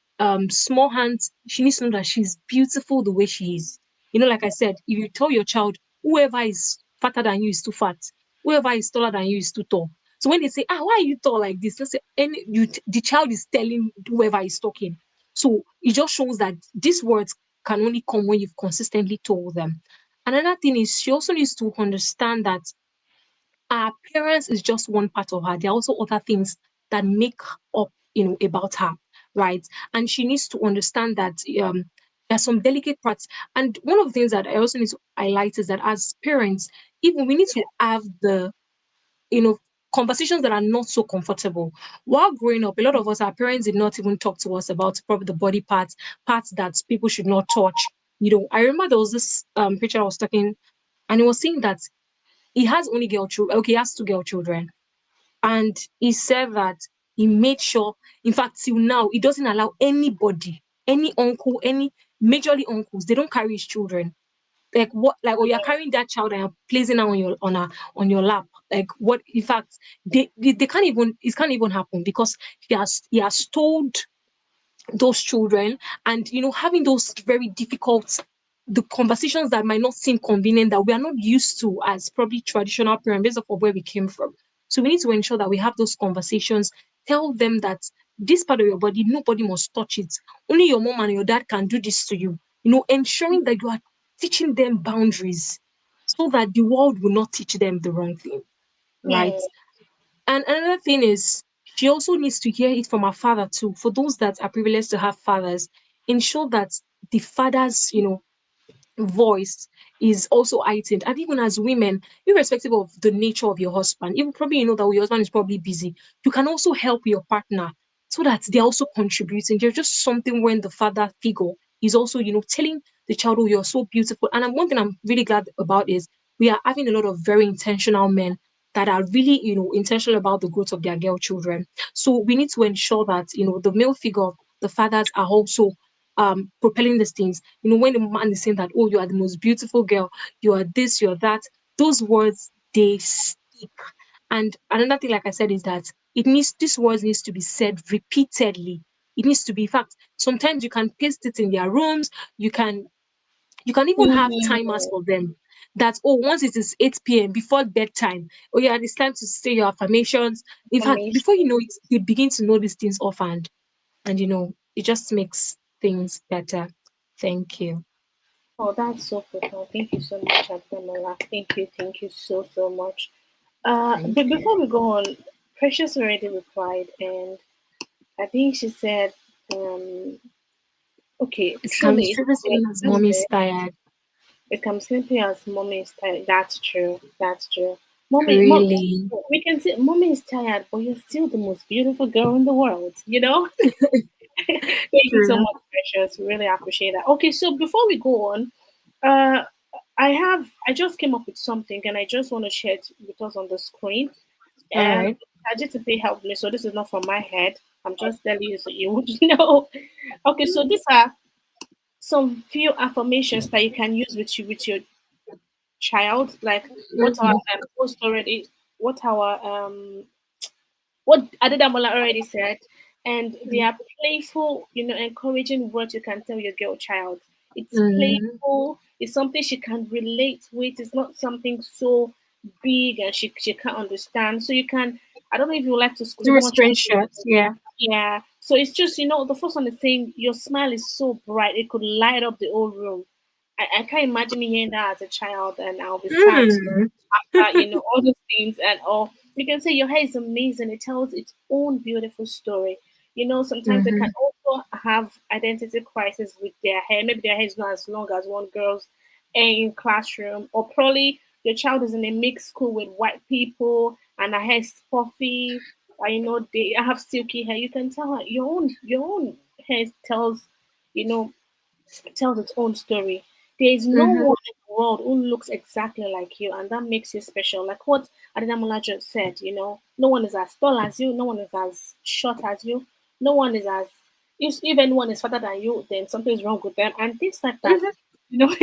small hands, she needs to know that she's beautiful the way she is. Like I said, if you tell your child whoever is fatter than you is too fat, whoever is taller than you is too tall. So when they say, why are you tall like this? Let's say the child is telling whoever is talking. So it just shows that these words can only come when you've consistently told them. Another thing is she also needs to understand that her appearance is just one part of her. There are also other things that make up, about her, right? And she needs to understand that there are some delicate parts. And one of the things that I also need to highlight is that as parents, even we need to have the conversations that are not so comfortable. While growing up, a lot of us, our parents did not even talk to us about probably the body parts that people should not touch. I remember there was this preacher I was talking, and he was saying that he has only girl children. Okay, he has two girl children, and he said that he made sure, in fact, till now, he doesn't allow anybody, any uncle, any majorly uncles, they don't carry his children like what like oh you're carrying that child and you're placing her on your lap like what in fact they can't even it can't even happen because he has told those children and having those very difficult the conversations that might not seem convenient that we are not used to as probably traditional parents based off of where we came from. So we need to ensure that we have those conversations, tell them that this part of your body nobody must touch it, only your mom and your dad can do this to you, ensuring that you are teaching them boundaries so that the world will not teach them the wrong thing, right? And another thing is, she also needs to hear it from her father too. For those that are privileged to have fathers, ensure that the father's, voice is also heightened. And even as women, irrespective of the nature of your husband, even probably you know that your husband is probably busy, you can also help your partner so that they're also contributing. There's just something when the father figure is also, telling the child, oh, you're so beautiful. And one thing I'm really glad about is we are having a lot of very intentional men that are really, intentional about the growth of their girl children. So we need to ensure that, the male figure, the fathers are also propelling these things. When the man is saying that, oh, you are the most beautiful girl, you are this, you're that, those words they stick. And another thing, like I said, is that these words needs to be said repeatedly. It needs to be, in fact, sometimes you can paste it in their rooms, you can even have timers for them. That once it is 8 p.m. before bedtime, yeah, it's time to say your affirmations. In fact, before you know it, you begin to know these things offhand. And it just makes things better. Thank you. Oh, that's so profound. Thank you so much, Ademola. Thank you so much. Thank But you. before we go on, Precious already replied, and I think she said, okay, It's coming truly, through like, as that's mommy's there. tired. It comes simply as mommy is tired. That's true. That's true. Mom, Really. we can say mommy is tired, but you're still the most beautiful girl in the world, you know? Thank you so True. much, Precious. Really appreciate that. Okay, so before we go on, uh, I just came up with something and I just want to share it with us on the screen. All And right. ChatGPT helped me, so this is not from my head. I'm just telling you so you would know. Okay, so these are some few affirmations that you can use with your child, like what our Mhm. host already, what our what Adedamola already said, and they are playful, encouraging words you can tell your girl child. It's Mhm. playful. It's something she can relate with. It's not something so big and she can't understand. So you can. I don't know if you like to Do a screenshot. screenshot. Yeah. Yeah. So it's just, the first one is saying your smile is so bright it could light up the whole room. I can't imagine me hearing that as a child and I'll be sad Mm. after, all those things and all. You can say your hair is amazing. It tells its own beautiful story. Sometimes they can Mhm. also have identity crisis with their hair. Maybe their hair is not as long as one girl's in classroom, or probably your child is in a mixed school with white people and her hair is puffy. They have silky hair. You can tell her your own hair you know, tells its own story. There is no Mhm. one in the world who looks exactly like you, and that makes you special. Like what Adedamola just said, no one is as tall as you, no one is as short as you, no one is as if anyone is fatter than you, then something's wrong with them, and things like that. Mhm. You know,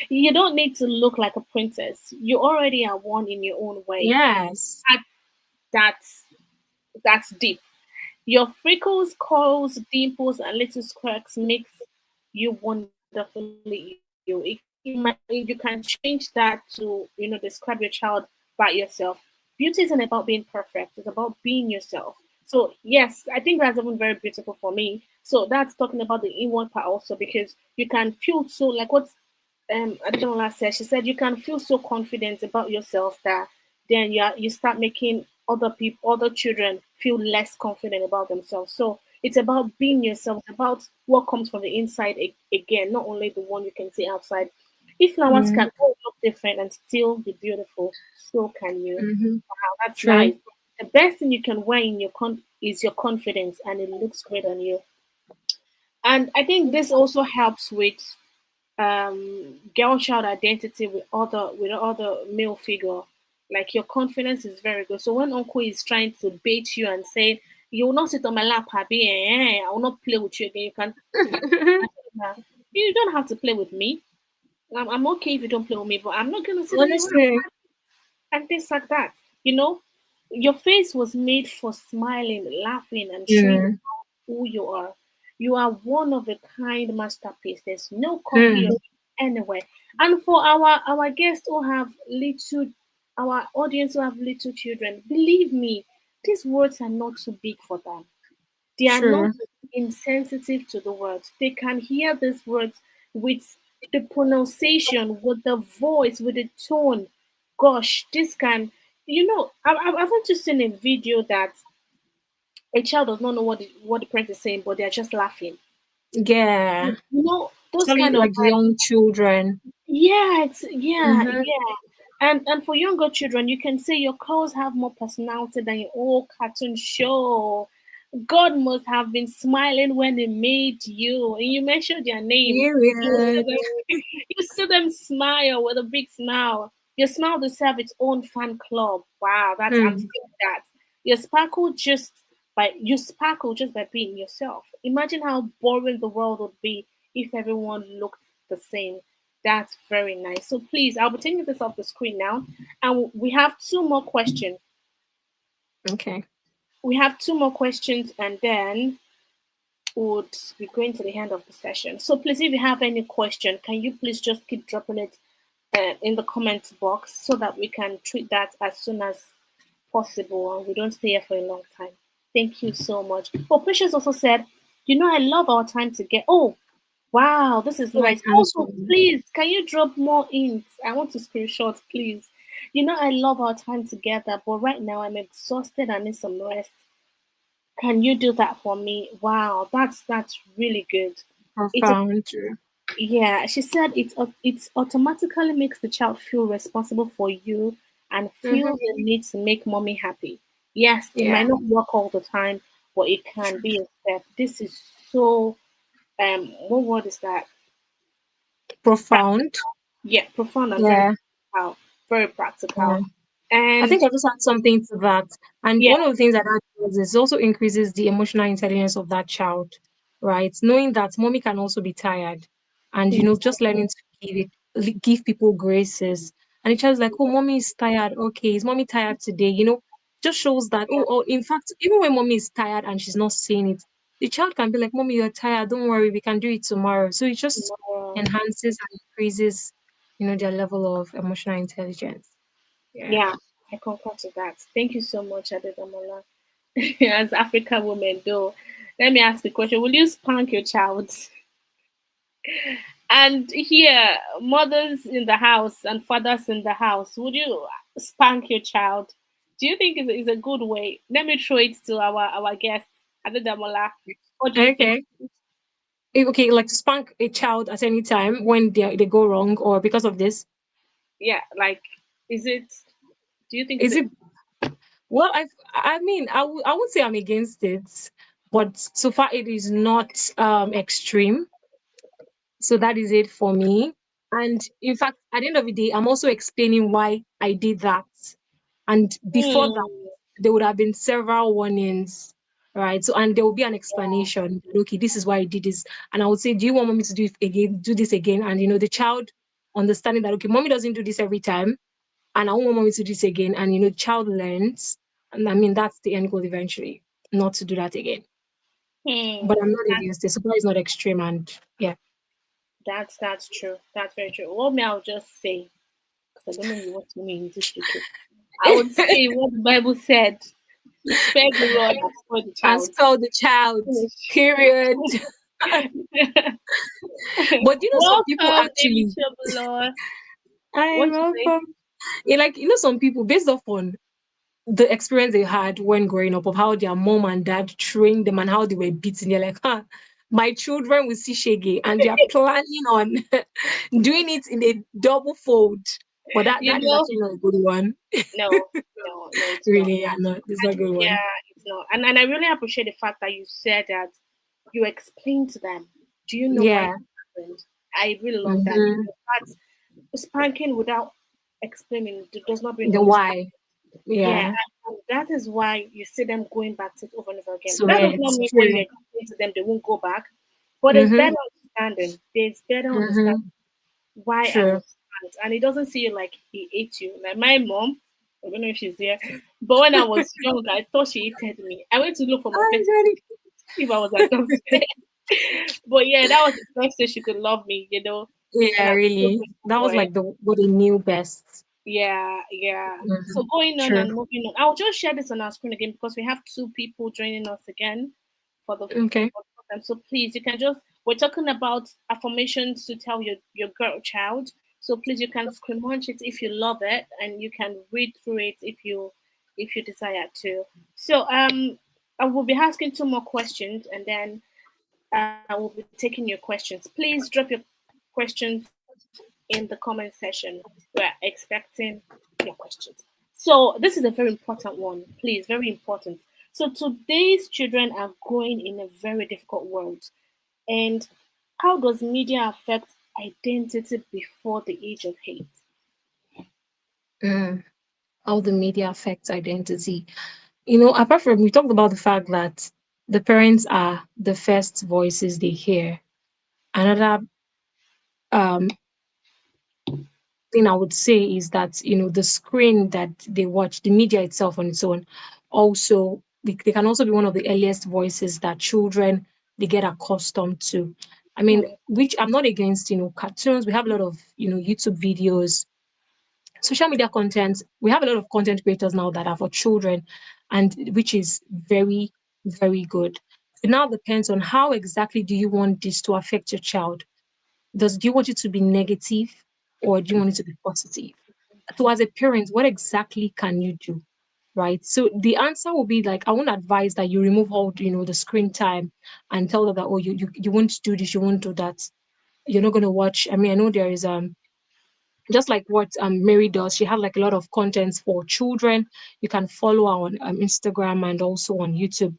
you don't need to look like a princess. You already are one in your own way. Yes. That, that's deep. Your freckles, curls, dimples, and little quirks makes you wonderfully you. You can change that to describe your child by yourself. Beauty isn't about being perfect; it's about being yourself. So yes, I think that's even very beautiful for me. So that's talking about the inward part also because you can feel so like what Adedola said. She said you can feel so confident about yourself that then you start making other people, other children feel less confident about themselves. So it's about being yourself, it's about what comes from the inside again, not only the one you can see outside. If flowers Mhm. can all look different and still be beautiful, so can you. Mhm. Wow, that's True. nice. The best thing you can wear in is your confidence, and it looks great on you. And I think this also helps with girl child identity with other male figure. Like your confidence is very good. So when uncle is trying to bait you and say, you will not sit on my lap, happy, I will not play with you again. You don't have to play with me. I'm okay if you don't play with me, but I'm not gonna sit on your lap Honestly. and things like that. You know, your face was made for smiling, laughing, and showing Mm. who you are. You are one of a kind masterpiece. There's no copy of Mm. it anywhere. And for our guests who have our audience who have little children, believe me, these words are not too big for them. They are not True. insensitive to the words. They can hear these words with the pronunciation, with the voice, with the tone. Gosh, this can, I've just seen a video that a child does not know what the parent is saying, but they're just laughing. Yeah. Those Especially kind of like young children. yeah, Mhm. yeah. And for younger children, you can say your clothes have more personality than your old cartoon show. God must have been smiling when they made you. And you mentioned their name. You see Period. them, you see them smile with a big smile. Your smile deserves its own fan club. Wow, I'm Mm. seeing that. You sparkle just by being yourself. Imagine how boring the world would be if everyone looked the same. That's very nice. So please, I'll be taking this off the screen now. And we have two more questions. Okay. We have two more questions and then would be going to the end of the session. So please, if you have any question, can you please just keep dropping it in the comments box so that we can treat that as soon as possible and we don't stay here for a long time. Thank you so much. Oh, Precious also said, I love our time together. Oh, wow, this is Oh, nice. that's Also, awesome. please, can you drop more hints? I want to screenshot, please. I love our time together, but right now I'm exhausted and need some rest. Can you do that for me? Wow, that's really good. It's a, Profound. True. yeah. She said it automatically makes the child feel responsible for you and Mm-hmm. feel the need to make mommy happy. Yes, it Yeah. might not work all the time, but it can be a step. This is so what word is that? Profound. Yeah, profound and very Yeah. practical. Very Yeah. practical. I think And I just add something to that. And yeah, one of the things that does is also increases the emotional intelligence of that child, right? Knowing that mommy can also be tired, and just learning to give people graces. And the child's like, oh, mommy is tired. Okay, is mommy tired today? Just shows that. Oh, in fact, even when mommy is tired and she's not saying it, the child can be like, mommy, you're tired. Don't worry, we can do it tomorrow. So it just uh, enhances and increases, their level of emotional intelligence. Yeah. yeah, I concur to that. Thank you so much, Adedamola. As African women, though, let me ask the question: will you spank your child? And here, mothers in the house and fathers in the house, would you spank your child? Do you think it's a good way? Let me throw it to our guest, Adedamola. What do you think? Okay. Okay, like to spank a child at any time when they go wrong or because of this. Yeah, like, is it? Do you think it's Is a? it well? I mean, I would say I'm against it, but so far it is not extreme. So that is it for me. And in fact, at the end of the day, I'm also explaining why I did that. And before that, Hmm, there would have been several warnings, right? So, and there will be an explanation. Okay, this is why I did this. And I would say, do you want mommy to do it again? Do this again? And the child understanding that okay, mommy doesn't do this every time, and I won't want mommy to do this again. And the child learns. And I mean, that's the end goal eventually, not to do that again. But I'm hmm. not against it. So far, it's not extreme, and yeah. That's true. That's very true. What may I just say? Because I don't know you what you mean in this UK. I would say what the Bible said: spare the rod and spoil the And child. spell the child. Finish. Period. But some people Welcome, David actually. Chobolor. I What you say? welcome. Yeah, like some people based off on the experience they had when growing up of how their mom and dad trained them and how they were beaten. They're like, huh, my children will see Shege and they are planning on doing it in a double fold. But that You that is know, actually not a good one. no, no, it's not. Really, yeah, no, it's not a good one. Yeah, it's not. And I really appreciate the fact that you said that you explained to them. Do you know why it Yeah. happened? I really love that Mm-hmm. because that's spanking without explaining does not bring The understanding. why. Yeah, Yeah. and that is why you see them going back to it over and over again. So That yeah, does not it's mean when you true. explain to them they won't go back, but there's Mm-hmm. better understanding. There's better understanding Mm-hmm. why I True. was spanked, and it doesn't see you like he ate you. Like my mom, I don't know if she's here, but when I was young, I thought she hated me. I went to look for my I best get if I was adopted. But yeah, that was the best way she could love me, and Yeah, I'm so really. grateful That for was it. like the what they knew best. Yeah, yeah. So Mhm. going on True. and moving on, I'll just share this on our screen again because we have two people joining us again Okay. for the first time. So please, you can just we're talking about affirmations to tell your girl child. So please, you can screenshot it if you love it, and you can read through it if you desire to. So I will be asking two more questions, and then we'll be taking your questions. Please drop your questions in the comment section. We're expecting your questions. So this is a very important one, please, very important. So today's children are growing in a very difficult world. And how does media affect identity before the age of 8? Mm. How the media affects identity. Apart from we talked about the fact that the parents are the first voices they hear. Another um thing I would say is that the screen that they watch, the media itself on its own, also they can also be one of the earliest voices that children they get accustomed to. I mean, Hmm. which I'm not against, cartoons. We have a lot of YouTube videos, social media content. We have a lot of content creators now that are for children, and which is very, very good. It now depends on how exactly do you want this to affect your child. Do you want it to be negative or do you want it to be positive? So as a parent, what exactly can you do? Right. So the answer will be like, I won't advise that you remove all, the screen time and tell them that, oh, you won't do this, you won't do that. You're not going to watch. I mean, I know there is just like what Mary does. She has like a lot of contents for children. You can follow her on Instagram and also on YouTube.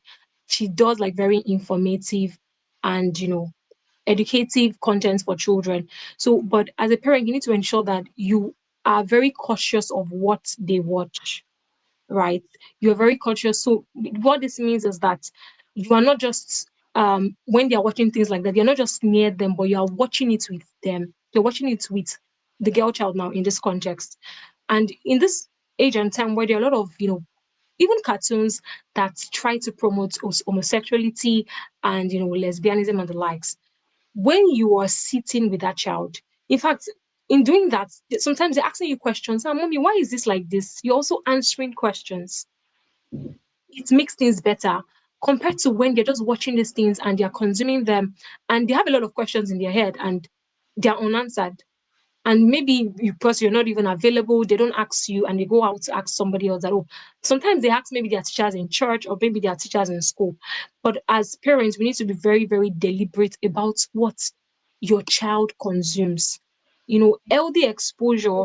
She does like very informative and educative content for children. So, but as a parent, you need to ensure that you are very cautious of what they watch, right? You're very cautious. So, what this means is that you are not just when they are watching things like that, you're not just near them, but you are watching it with them. You're watching it with the girl child now in this context. And in this age and time where there are a lot of, even cartoons that try to promote homosexuality and, lesbianism and the likes, when you are sitting with that child, in fact, in doing that, sometimes they're asking you questions. Ah, mommy, why is this like this? You're also answering questions. It makes things better compared to when they're just watching these things and they're consuming them and they have a lot of questions in their head and they're unanswered. And maybe because you're not even available, they don't ask you and they go out to ask somebody else that, oh, sometimes they ask maybe their teachers in church or maybe their teachers in school. But as parents, we need to be very, very deliberate about what your child consumes. Healthy exposure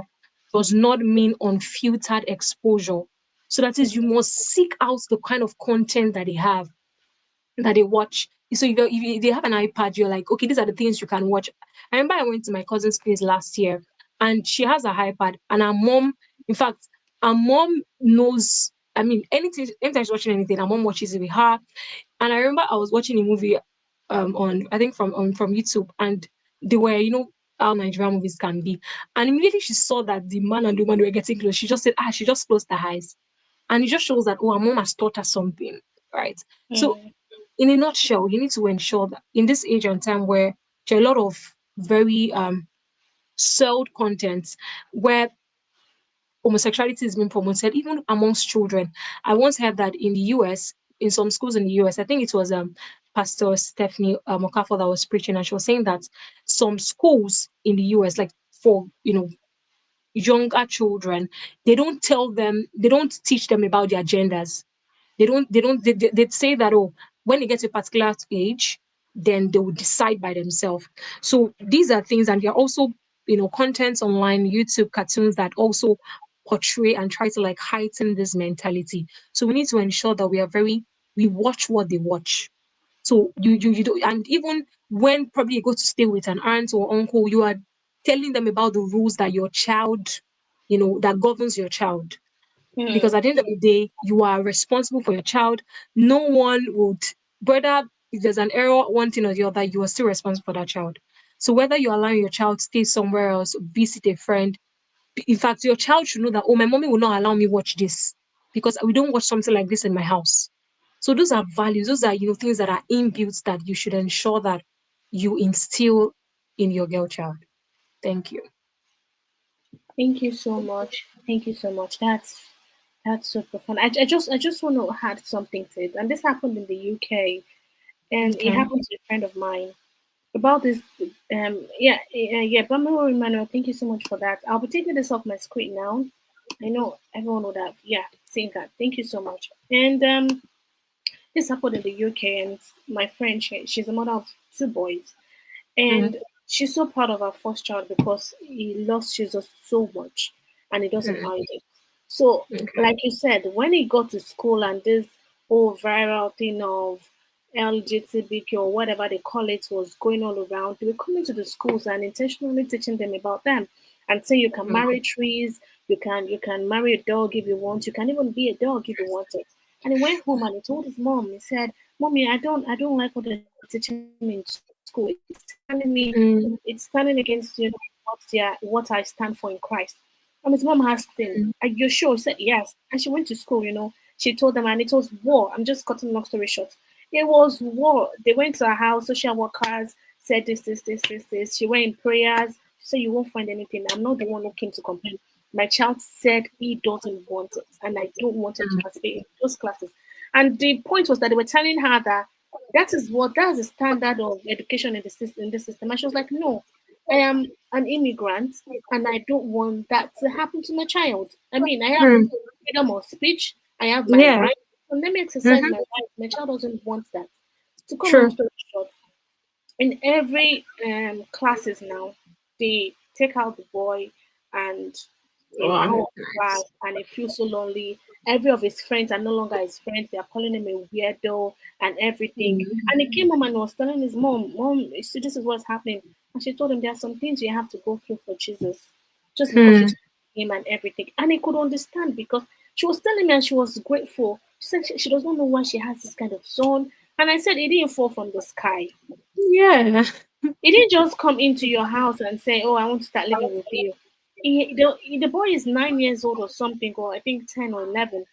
does not mean unfiltered exposure. So that is, you must seek out the kind of content that they have, that they watch. So if they have an iPad, you're like, okay, these are the things you can watch. I remember I went to my cousin's place last year and she has an iPad and her mom, in fact, her mom knows, I mean, anytime she's watching anything, her mom watches it with her. And I remember I was watching a movie on, I think from YouTube, and they were, how Nigerian movies can be. And immediately she saw that the man and the woman were getting close. She just said, she just closed her eyes. And it just shows that, oh, her mom has taught her something, right? So Mm. in a nutshell, you need to ensure that in this age and time where there are a lot of very sold contents where homosexuality is being promoted, even amongst children. I once heard that in the US, in some schools in the US, I think it was Pastor Stephanie Okafor that was preaching, and she was saying that some schools in the US, like for younger children, they don't teach them about their genders. They say that, oh, when they get to a particular age, then they will decide by themselves. So these are things, and there are also contents online, YouTube cartoons that also portray and try to like heighten this mentality. So we need to ensure that we watch what they watch. So you do, and even when probably you go to stay with an aunt or uncle, you are telling them about the rules that your child, that governs your child, because Mm. at the end of the day, you are responsible for your child. No one would, whether if there's an error, one thing or the other, you are still responsible for that child. So whether you're allowing your child to stay somewhere else, visit a friend, in fact, your child should know that, oh, my mommy will not allow me watch this because we don't watch something like this in my house. So those are values, those are things that are inbuilt that you should ensure that you instill in your girl child. Thank you. Thank you so much. Thank you so much. That's super fun. I just want to add something to it. And this happened in the UK, and it Okay. happened to a friend of mine about this. But Emmanuel, thank you so much for that. I'll be taking this off my screen now. I know everyone would have seen that. Thank you so much. And this happened in the UK, and my friend, she's a mother of two boys, Mm, and she's so proud of her first child because he loves Jesus so much, and he doesn't mm, mind it. So, okay. like you said, when he got to school and this whole viral thing of LGBTQ or whatever they call it was going all around, they were coming to the schools and intentionally teaching them about them and saying you can Mm, marry trees, you can marry a dog if you want, you can even be a dog if you want it. And he went home and he told his mom, he said, "Mommy, I don't like what they're teaching me in school. mm, It's standing against what I stand for in Christ." And his mom asked him, mm, "Are you sure?" He said, "Yes." And she went to school. She told them, and it was war. I'm just cutting long story short. It was war. They went to her house. Social workers said this. She went in prayers. She said, "You won't find anything. I'm not the one who came to complain. My child said he doesn't want it, and I don't want him to mm, participate in those classes." And the point was that they were telling her that that's the standard of education in the system. And she was like, "No, I am an immigrant and I don't want that to happen to my child. I mean, I have mm. freedom of speech, I have my Yeah. right, so let me exercise Mm-hmm. my right. My child doesn't want that." To cut long True. story short, in every classes now, they take out the boy and in Wow. our class, and he feels so lonely. Every of his friends are no longer his friends. They are calling him a weirdo and everything. Mm. And he came home and was telling his mom, you see, this is what's happening. And she told him there are some things you have to go through for Jesus, just because you Hmm. see him and everything. And he could understand because she was telling me and she was grateful. She said she does not know why she has this kind of son. And I said, it didn't fall from the sky. Yeah. He didn't just come into your house and say, "Oh, I want to start living with you." The boy is 9 years old or something, or I think 10 or 11.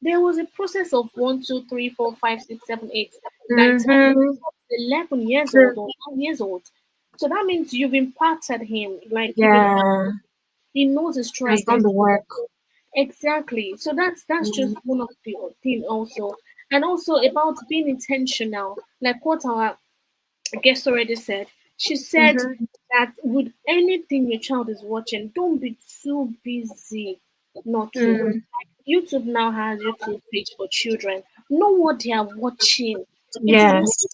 There was a process of 1, 2, 3, 4, 5, 6, 7, 8 that it took Mm-hmm. 11 years True. old or 9 years old. So that means you've imparted him, like you've imparted. Yeah. He knows his true Has done the identity. work. Exactly. So that's just Mm. one of the thing also, and also about being intentional, like what our guest already said. She said Mm-hmm. that with anything your child is watching, don't be too busy not to. Mm. YouTube now has YouTube page for children. Know what they are watching. It is not Yes.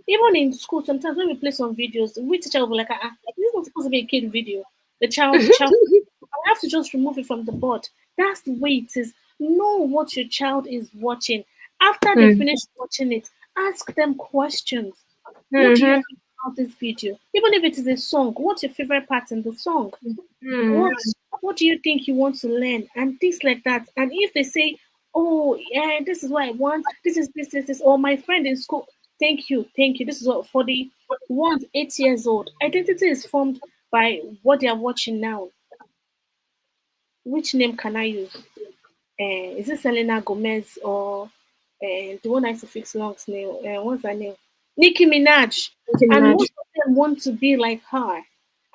even in school. Sometimes when we play some videos, we teacher will be like, this is not supposed to be a kid video. The child, I have to just remove it from the board. That's the way it is. Know what your child is watching. After they Mm. finish watching it, ask them questions. What do you Mm-hmm. think about this video? Even if it is a song, what's your favorite part in the song? Mm. What what do you think you want to learn? And things like that. And if they say, "Oh, yeah, this is what I want, this," or my friend in school, thank you. This is what for the ones 8 years old. Identity is formed by what they are watching now. Which name can I use? Is it Selena Gomez or the one I used to fix Long's nail? What's her name? Nicki Minaj. Nicki And Minaj. most of them want to be like her.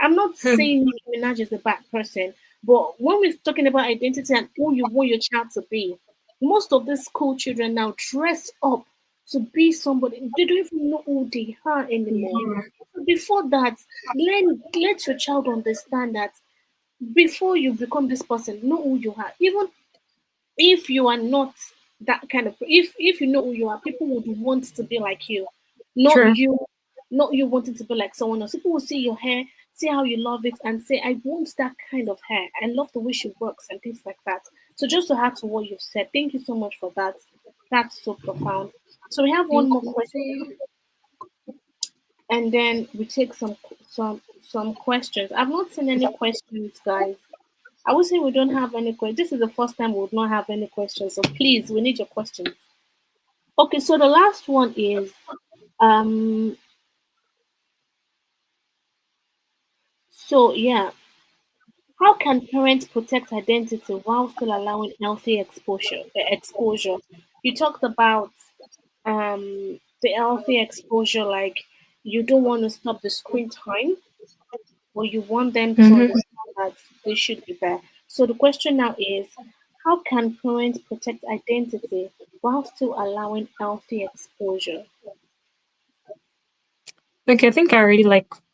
I'm not Hmm. saying Nicki Minaj is a bad person, but when we're talking about identity and who you want your child to be, most of these school children now dress up to be somebody. They don't even know who they are anymore. Yeah. So before that, let your child understand that before you become this person, know who you are. Even if you are not that kind of, if you know who you are, people would want to be like you, not True. you, not you wanting to be like someone else. People will see your hair, see how you love it, and say, I want that kind of hair. I love the way she works and things like that. So just to add to what you've said, thank you so much for that. That's so profound. So we have one Thank more you. question, and then we take some questions. I've not seen any questions, guys. I would say we don't have any questions. This is the first time we would not have any questions. So please, we need your questions. Okay, so the last one is um so yeah, how can parents protect identity while still allowing healthy exposure? You talked about the healthy exposure, like you don't want to stop the screen time, or you want them to Mm-hmm. understand that they should be there. So the question now is, how can parents protect identity while still allowing healthy exposure? Okay, I think I already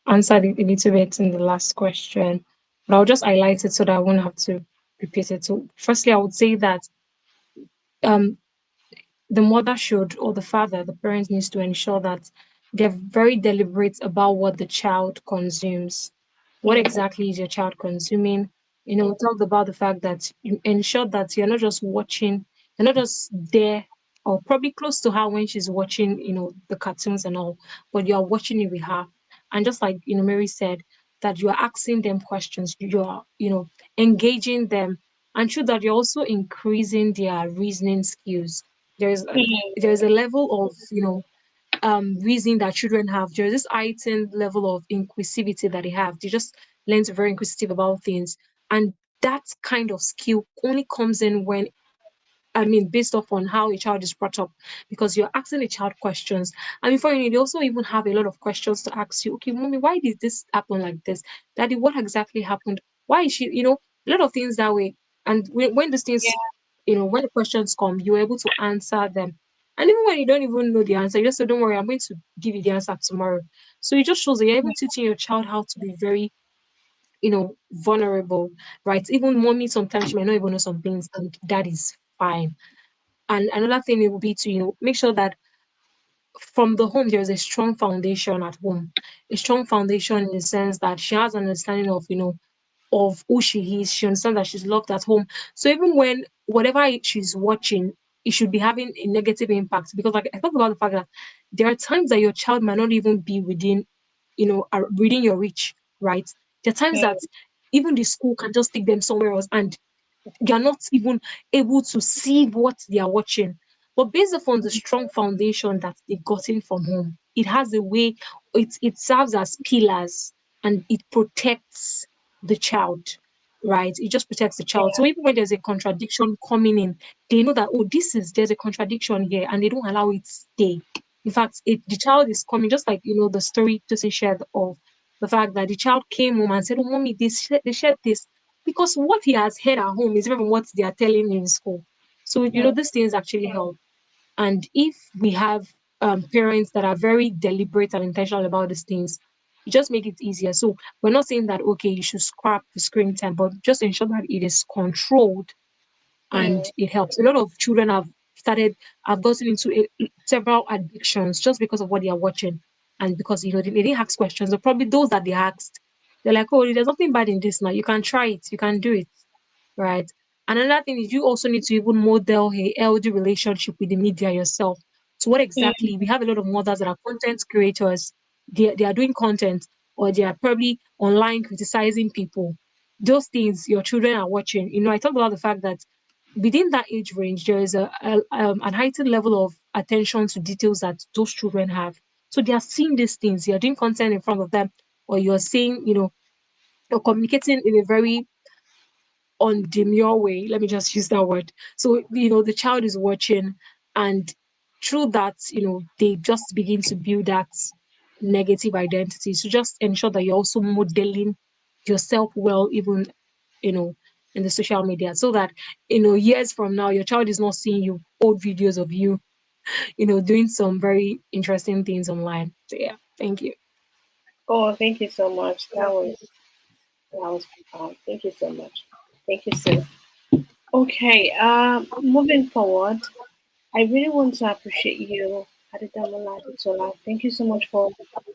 answered it a little bit in the last question, but I'll just highlight it so that I won't have to repeat it. So, firstly, I would say that um the mother should, or the father, the parent needs to ensure that they're very deliberate about what the child consumes. What Yeah. exactly is your child consuming? We talked about the fact that you ensure that you're not just watching, you're not just there or probably close to her when she's watching, the cartoons and all, but you're watching it with her. And just like, Mary said, that you are asking them questions, you are, engaging them, and through that, you're also increasing their reasoning skills. there's a, Mm, there's a level of reasoning that children have. There's this heightened level of inquisitivity that they have. They just learn to be very inquisitive about things, and that kind of skill only comes in when, based off on how a child is brought up, because you're asking a child questions, and before you know, they also even have a lot of questions to ask you. Okay, mommy, why did this happen like this? Daddy, what exactly happened? Why is she? A lot of things that way. And when these yeah. things, when the questions come, you're able to answer them. And even when you don't even know the answer, you just say, "Don't worry, I'm going to give you the answer tomorrow." So it just shows that you're even teaching your child how to be very, vulnerable, right? Even mommy, sometimes she might not even know some things, and that is fine. And another thing it will be to, make sure that from the home there's a strong foundation at home. A strong foundation in the sense that she has an understanding of, of who she is. She understands that she's loved at home. So even when whatever she's watching, it should be having a negative impact. Because like I talked about the fact that there are times that your child might not even be within, within your reach, right? There are times Mm, that even the school can just take them somewhere else and you're not even able to see what they are watching. But based upon the strong foundation that they've gotten from home, it has a way, it serves as pillars and it protects the child, right? It just protects the child. yeah, So even when there's a contradiction coming in, they know that, oh, there's a contradiction here, and they don't allow it to stay. In fact, the child is coming, just like, the story Tosin shared of the fact that the child came home and said, oh, mommy, they shared this because what he has heard at home is different from what they are telling him in school. So, mm, these things actually help. And if we have parents that are very deliberate and intentional about these things, it just make it easier. So we're not saying that, okay, you should scrap the screen time, but just ensure that it is controlled and mm, it helps. A lot of children have gotten into several addictions just because of what they are watching, and because they didn't ask questions. Or probably those that they asked, they're like, "Oh, there's nothing bad in this now. You can try it. You can do it." Right. And another thing is you also need to even model a healthy relationship with the media yourself. So what mm, exactly? We have a lot of mothers that are content creators. They are doing content, or they are probably online criticizing people. Those things your children are watching. I talked about the fact that within that age range, there is an heightened level of attention to details that those children have. So they are seeing these things. You're doing content in front of them, or you're seeing, you're communicating in a very on demure way. Let me just use that word. So, the child is watching, and through that, they just begin to build that negative identity. So just ensure that you're also modeling yourself well, even, you know, in the social media, so that, years from now, your child is not seeing you old videos of you, doing some very interesting things online. So yeah, thank you. oh, thank you so much. That was profound. Thank you so much. Thank you, sis. Okay, moving forward, I really want to appreciate you, Adedamola Adetola. Thank you so much for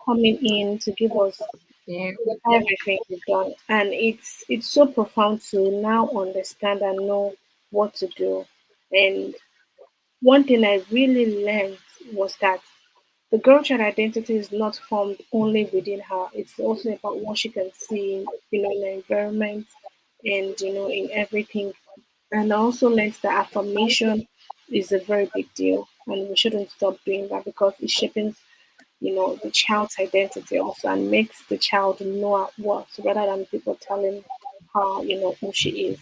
coming in to give us Yeah. everything you've done. And it's so profound to now understand and know what to do. And one thing I really learned was that the girl child identity is not formed only within her. It's also about what she can see, in the environment and in everything. And I also learned that affirmation is a very big deal, and we shouldn't stop doing that because it shapes, the child's identity also and makes the child know her worth rather than people telling her, who she is.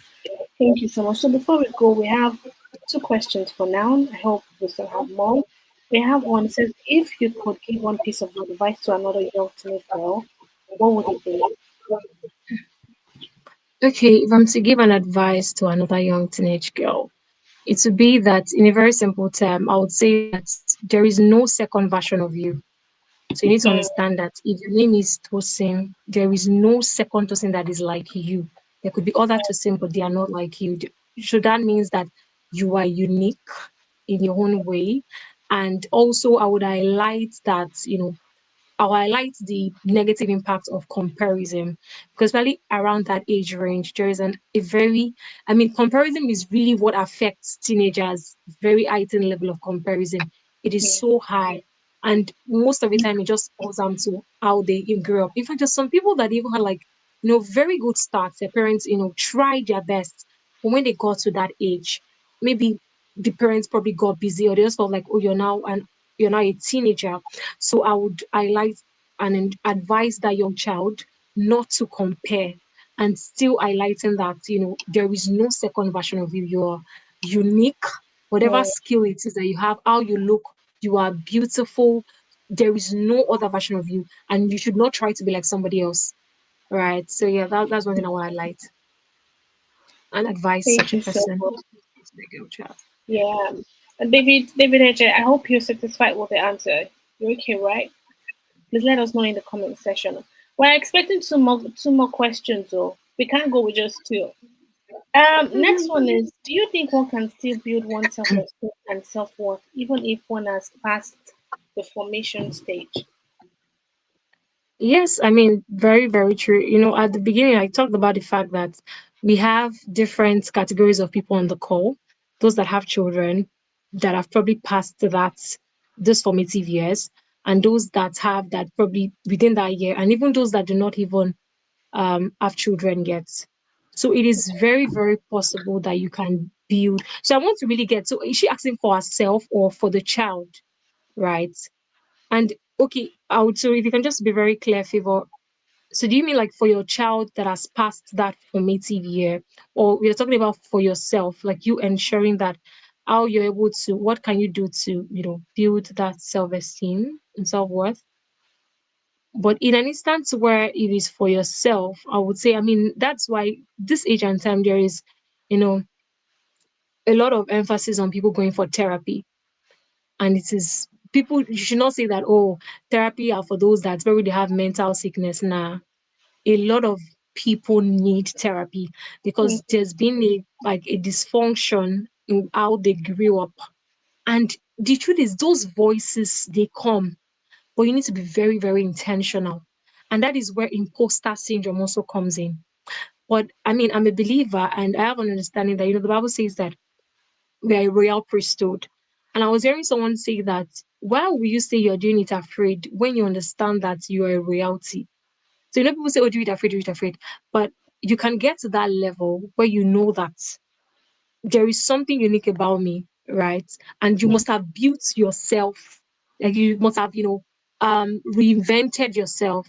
Thank you so much. So before we go, we have two questions for now. I hope we still have more. We have one. It says, if you could give one piece of advice to another young teenage girl, what would it be? Okay, if I'm to give an advice to another young teenage girl, it would be that in a very simple term, I would say that there is no second version of you. So you need to Mm, understand that if your name is Tosin, there is no second Tosin that is like you. There could be other Tosin, but they are not like you. So that means that you are unique in your own way. And also, I would highlight that, I'll highlight the negative impact of comparison, because really around that age range, there is a very, comparison is really what affects teenagers. Very heightened level of comparison. It is mm, so high, and most of the time it just boils down to how they grew up. In fact, there's some people that even had like, very good starts. Their parents, tried their best, but when they got to that age, maybe the parents probably got busy, or they just felt like, oh, you're now a teenager. So I would highlight and advise that young child not to compare, and still highlighting that, there is no second version of you. You're unique. Whatever mm. skill it is that you have, how you look, you are beautiful. There is no other version of you, and you should not try to be like somebody else. Right. So yeah, that's one thing I would highlight and advise Thank such a you so person. much. To the girl child. Yeah. David AJ, I hope you're satisfied with the answer. You're okay, right? Please let us know in the comment section. We're expecting two more questions, though. We can't go with just two. Next one is: do you think one can still build one's self-esteem and self-worth even if one has passed the formation stage? Yes, I mean, very, very true. At the beginning, I talked about the fact that we have different categories of people on the call. Those that have children that have probably passed those formative years, and those that have that probably within that year, and even those that do not even have children yet. So it is very, very possible that you can build. So I want to really get, so is she asking for herself or for the child, right? And okay, I would, so if you can just be very clear, Favor, so do you mean like for your child that has passed that formative year, or we're talking about for yourself, like you ensuring that how you're able to, what can you do to, build that self-esteem and self-worth? But in an instance where it is for yourself, I would say, I mean, that's why this age and time there is, you know, a lot of emphasis on people going for therapy. And it is people, you should not say that, oh, therapy are for those that already have mental sickness. Nah, a lot of people need therapy Mm, because there's been a dysfunction in how they grew up. And the truth is those voices they come, but you need to be very, very intentional. And that is where imposter syndrome also comes in. But I mean, I'm a believer and I have an understanding that, the Bible says that we are a royal priesthood. And I was hearing someone say that, why will you say you're doing it afraid when you understand that you are a royalty? So people say, "Oh, do it afraid," but you can get to that level where you know that there is something unique about me, right? And you mm, must have built yourself, like you must have, reinvented yourself,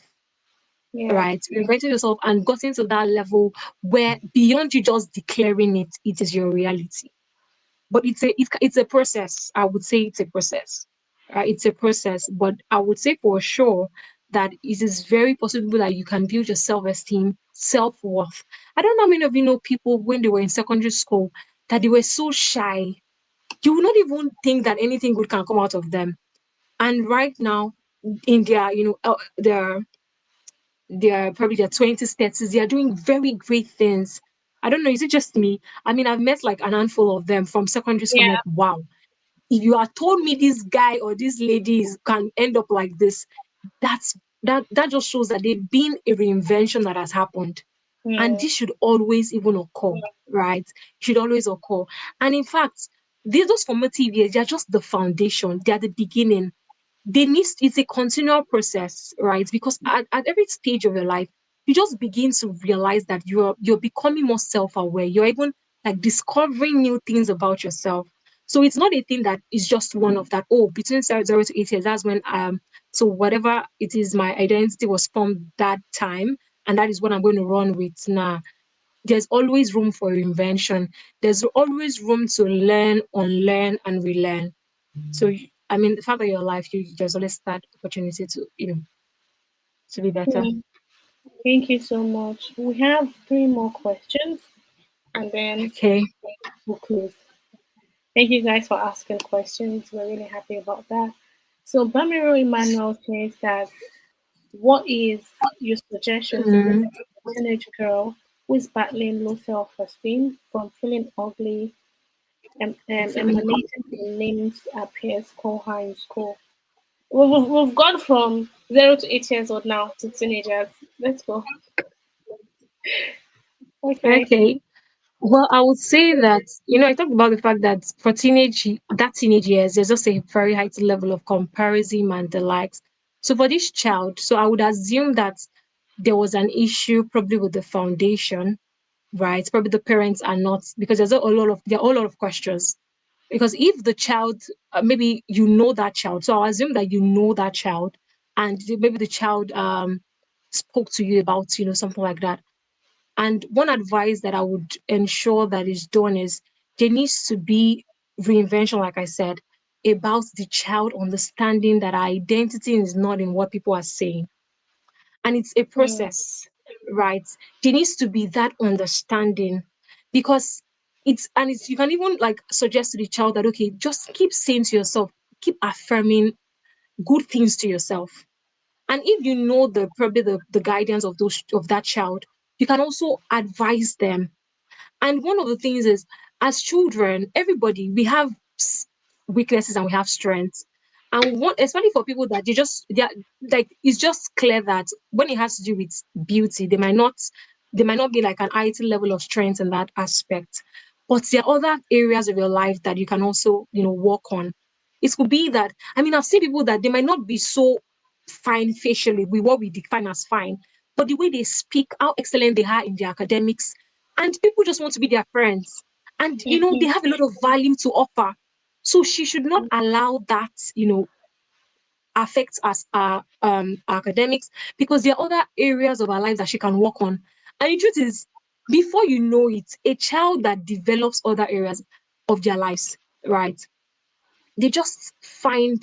yeah. right? Reinvented yourself and gotten to that level where beyond you just declaring it, it is your reality. But it's a process. I would say it's a process. It's a process, but I would say for sure that it is very possible that you can build your self-esteem, self-worth. I don't know how many of you know people when they were in secondary school that they were so shy. You would not even think that anything good can come out of them. And right now, in their, their probably their 20s, 30s, they are doing very great things. I don't know, is it just me? I mean, I've met like an handful of them from secondary school. I'm Yeah. like, wow, if you had told me this guy or this lady can end up like this, that's that just shows that there's been a reinvention that has happened. And Mm, this should always even occur, right? Should always occur. And in fact, those formative years, they're just the foundation, they're the beginning. It's a continual process, right? Because at every stage of your life, you just begin to realize that you're becoming more self-aware. You're even like discovering new things about yourself. So it's not a thing that is just one of that. Oh, between 0 to 8 years, that's when so whatever it is, my identity was formed that time, and that is what I'm going to run with now. There's always room for invention. There's always room to learn, unlearn, and relearn. So, I mean, the fact that you're alive, there's always that opportunity to, to be better. mm. Thank you so much. We have three more questions and then Okay. we'll close. Thank you guys for asking questions. We're really happy about that. So Bamiro Emmanuel says that what is your suggestion to Mm, protect a teenage girl who is battling low self-esteem from feeling ugly and emanating from names her peers call her in school? We've gone from 0 to 8 years old now to teenagers. Let's go. Okay. okay. Well, I would say that, I talked about the fact that for teenage years, there's just a very high level of comparison and the likes. So for this child, so I would assume that there was an issue probably with the foundation, right? Probably the parents are not, because there are a lot of questions. Because if the child, maybe you know that child, so I assume that you know that child, and maybe the child spoke to you about, something like that. And one advice that I would ensure that is done is there needs to be reinvention, like I said, about the child understanding that our identity is not in what people are saying. And it's a Mm, process, right? There needs to be that understanding because you can even like suggest to the child that, okay, just keep saying to yourself, keep affirming good things to yourself. And if you know probably the guidance of that child, you can also advise them. And one of the things is, as children, everybody we have weaknesses and we have strengths. And one, especially for people that they are, like, it's just clear that when it has to do with beauty, they might not be like an IT level of strength in that aspect. But there are other areas of your life that you can also, work on. It could be that, I mean, I've seen people that they might not be so fine facially with what we define as fine, but the way they speak, how excellent they are in their academics, and people just want to be their friends. And they Mhm. have a lot of value to offer. So she should not allow that, affect us our academics, because there are other areas of our life that she can work on. And the truth is, before you know it, a child that develops other areas of their lives, right? They just find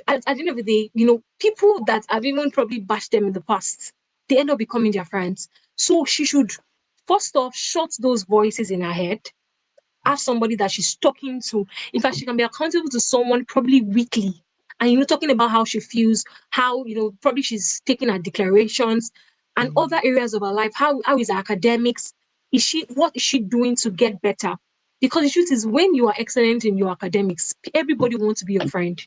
at the end of the day, people that have even probably bashed them in the past, they end up becoming their friends. So she should first off shut those voices in her head, have somebody that she's talking to. In fact, she can be accountable to someone probably weekly. And talking about how she feels, how probably she's taking her declarations and other areas of her life. How is her academics? What is she doing to get better? Because the truth is, when you are excellent in your academics, everybody wants to be your friend,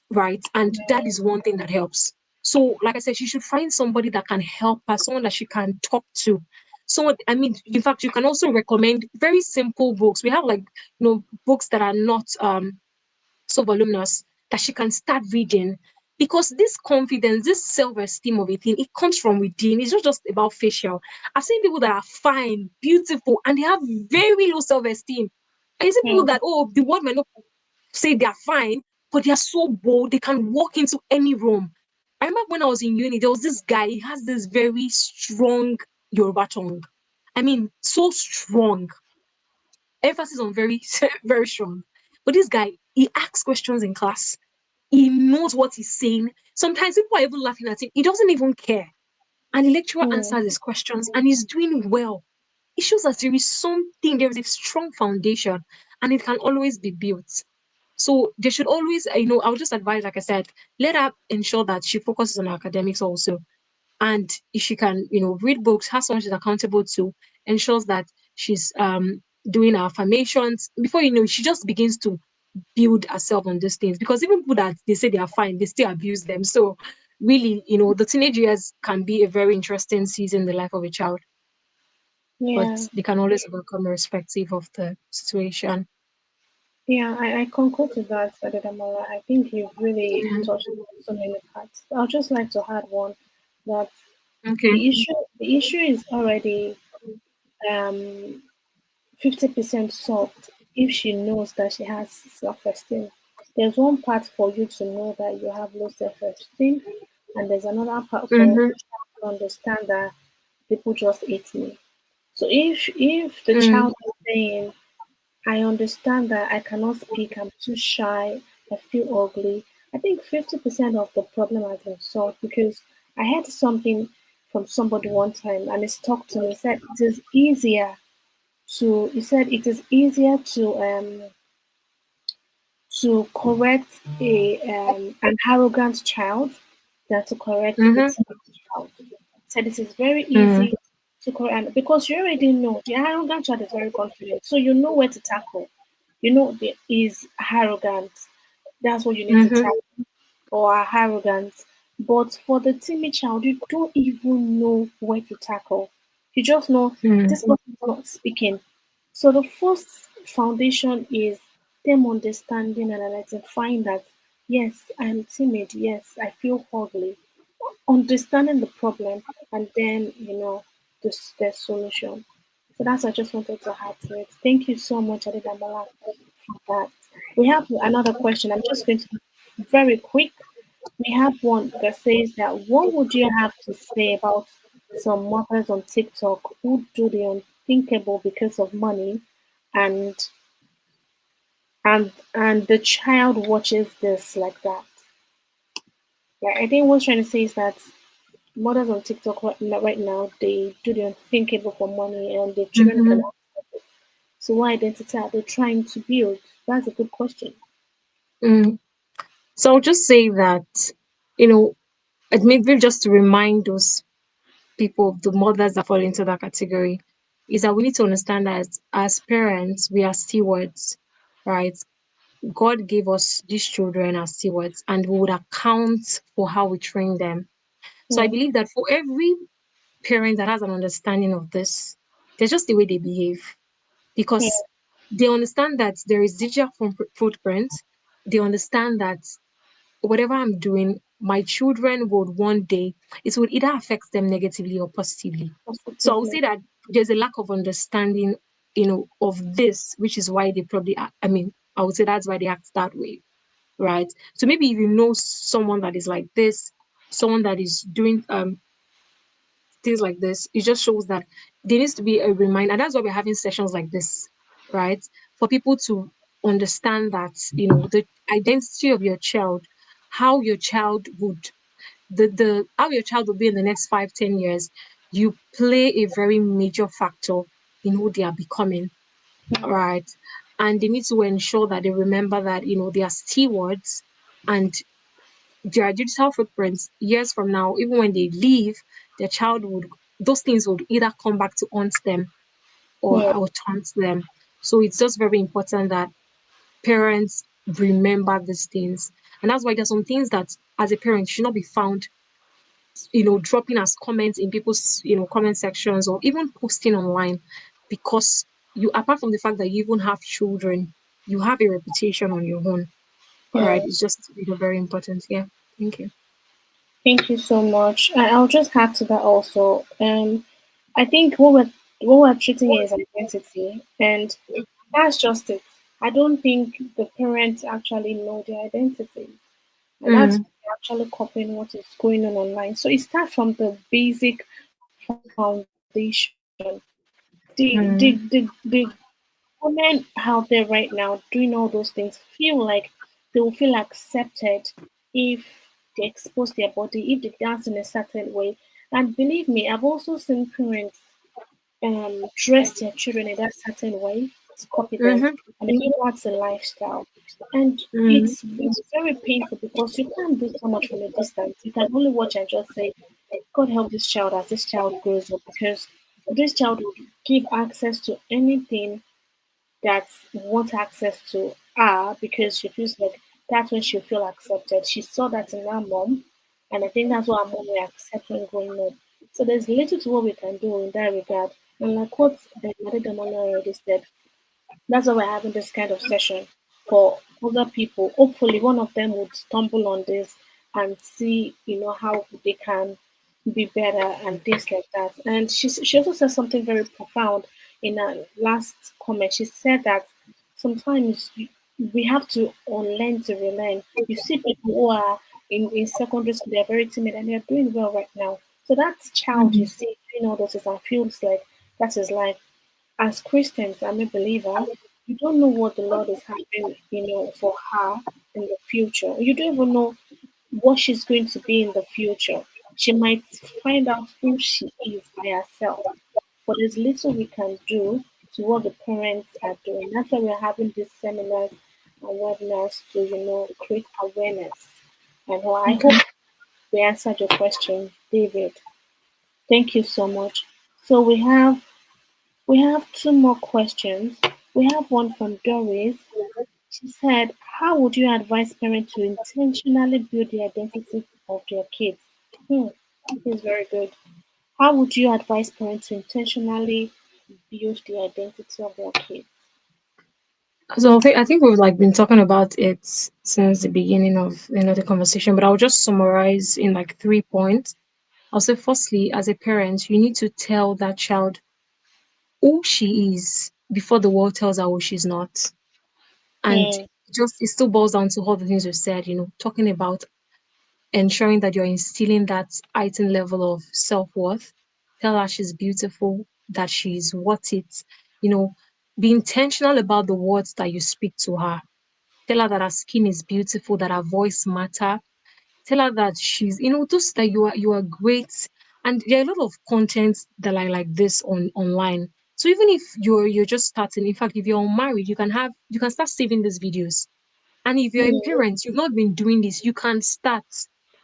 right? And that is one thing that helps. So, like I said, she should find somebody that can help her, someone that she can talk to. Someone, I mean, in fact, you can also recommend very simple books. We have, like, books that are not so voluminous, that she can start reading. Because this confidence, this self-esteem of a thing, it comes from within. It's not just about facial. I've seen people that are fine, beautiful, and they have very low self-esteem. And you see people that, oh, the world might not say they're fine, but they're so bold, they can walk into any room. I remember when I was in uni, there was this guy, he has this very strong Yoruba tongue. I mean, so strong. Emphasis on very, very strong. But this guy, he asks questions in class. He knows what he's saying. Sometimes people are even laughing at him. He doesn't even care. And the lecturer Mhm. answers his questions and he's doing well. It shows that there is a strong foundation, and it can always be built. So they should always, I would just advise, like I said, let her ensure that she focuses on her academics also. And if she can, read books, has someone she's accountable to, ensures that she's doing her affirmations. Before you know it, she just begins to build herself on these things. Because even people that they say they are fine, they still abuse them. So really, the teenage years can be a very interesting season in the life of a child, but Yeah, they can always overcome irrespective of the situation. yeah, I concur to that, Adedamola. I think you've really Yeah. touched on so many parts. I'd just like to add one that Okay. the issue is already um 50% solved if she knows that she has self-esteem. There's one part for you to know that you have low self-esteem, and there's another part for Mm-hmm. the child to understand that people just hate me. So if the Mm. child is saying, I understand that I cannot speak, I'm too shy, I feel ugly, I think 50% of the problem has been solved, because I heard something from somebody one time and he talked to me. He said it is easier to correct an arrogant child than to correct a Mm-hmm. timid child. Said it is very Mm. easy to correct, because you already know the arrogant child is very confident, so you know where to tackle. You know the is arrogant. That's what you need to Mm-hmm. tackle, or are arrogant. But for the timid child, you don't even know where to tackle. You just know Mm. this person is not speaking. So the first foundation is them understanding and identifying that yes, I am timid, yes, I feel ugly. Understanding the problem, and then the solution. So that's I just wanted to add to it. Thank you so much, Adedamola, for that. We have another question. I'm just going to be very quick. We have one that says that what would you have to say about some mothers on TikTok who do the unthinkable because of money, and and the child watches this like that? Like, I think what's trying to say is that mothers on TikTok right now, they do the unthinkable for money, and the children Mm-hmm. cannot. So what identity are they trying to build? That's a good question. Mm. So I'll just say that, you know, it maybe just to remind those people, the mothers that fall into that category, is that we need to understand that as parents, we are stewards, right? God gave us these children as stewards, and we would account for how we train them. So I Yeah. believe that for every parent that has an understanding of this, there's just the way they behave, Yeah. because they understand that there is digital footprint. They understand that whatever I'm doing, my children would one day, it would either affect them negatively or positively. So I would Positively. say that there's a lack of understanding, of this, which is why they probably, I mean, I would say that's why they act that way, right? So maybe if you know someone that is like this, someone that is doing things like this, it just shows that there needs to be a reminder. And that's why we're having sessions like this, right? For people to understand that, the identity of your child, how your child would, the how your child will be in the next 5, 10 years, you play a very major factor in who they are becoming, right? And they need to ensure that they remember that, they are stewards, and their digital footprints years from now, even when they leave, their child would, those things would either come back to haunt them or Yeah. taunt them. So it's just very important that parents remember these things. And that's why there's some things that as a parent should not be found, dropping as comments in people's, comment sections, or even posting online, because you, apart from the fact that you even have children, you have a reputation on your own. All right. Yeah. It's just, very important. Yeah. Thank you. Thank you so much. I'll just add to that also. I think what we're treating here is identity, and that's just it. I don't think the parents actually know their identity, and that's Mm, why they're actually copying what is going on online. So it starts from the basic foundation. The mm, women out there right now doing all those things feel like they will feel accepted if they expose their body, if they dance in a certain way. And believe me, I've also seen parents dress their children in that certain way to copy them. mhm, And I think that's a lifestyle. And mm, it's very painful because you can't do so much from a distance. You can only watch and just say, God help this child as this child grows up, because this child will give access to anything that want access to her, because she feels like that's when she'll feel accepted. She saw that in her mom, and I think that's what her mom will accept when growing up. So there's little to what we can do in that regard. And like what Madam already said, that's why we're having this kind of session for other people. Hopefully, one of them would stumble on this and see, how they can be better and things like that. And she also said something very profound in her last comment. She said that sometimes we have to unlearn to relearn. You see people who are in secondary school, they're very timid and they're doing well right now. So that child you mhm, see doing all those things and feels like that is life. As Christians, I'm a believer. You don't know what the Lord is having, for her in the future. You don't even know what she's going to be in the future. She might find out who she is by herself. But there's little we can do to what the parents are doing. That's why we're having these seminars and webinars to, create awareness. And I hope okay. we answered your question, David. Thank you so much. So we have two more questions. We have one from Doris. She said, how would you advise parents to intentionally build the identity of their kids? This is very good. How would you advise parents to intentionally build the identity of their kids? So I think we've like been talking about it since the beginning of the conversation, but I'll just summarize in like 3 points. I'll say firstly, as a parent, you need to tell that child who she is before the world tells her who she's not. And Hmm. just it still boils down to all the things you said, talking about ensuring that you're instilling that heightened level of self-worth. Tell her she's beautiful, that she's worth it. You know, be intentional about the words that you speak to her. Tell her that her skin is beautiful, that her voice matter. Tell her that she's, just that you are great. And there are a lot of content that are like this online. So even if you're just starting, in fact, if you're unmarried, you can start saving these videos. And if you're a Hmm. parent, you've not been doing this, you can start.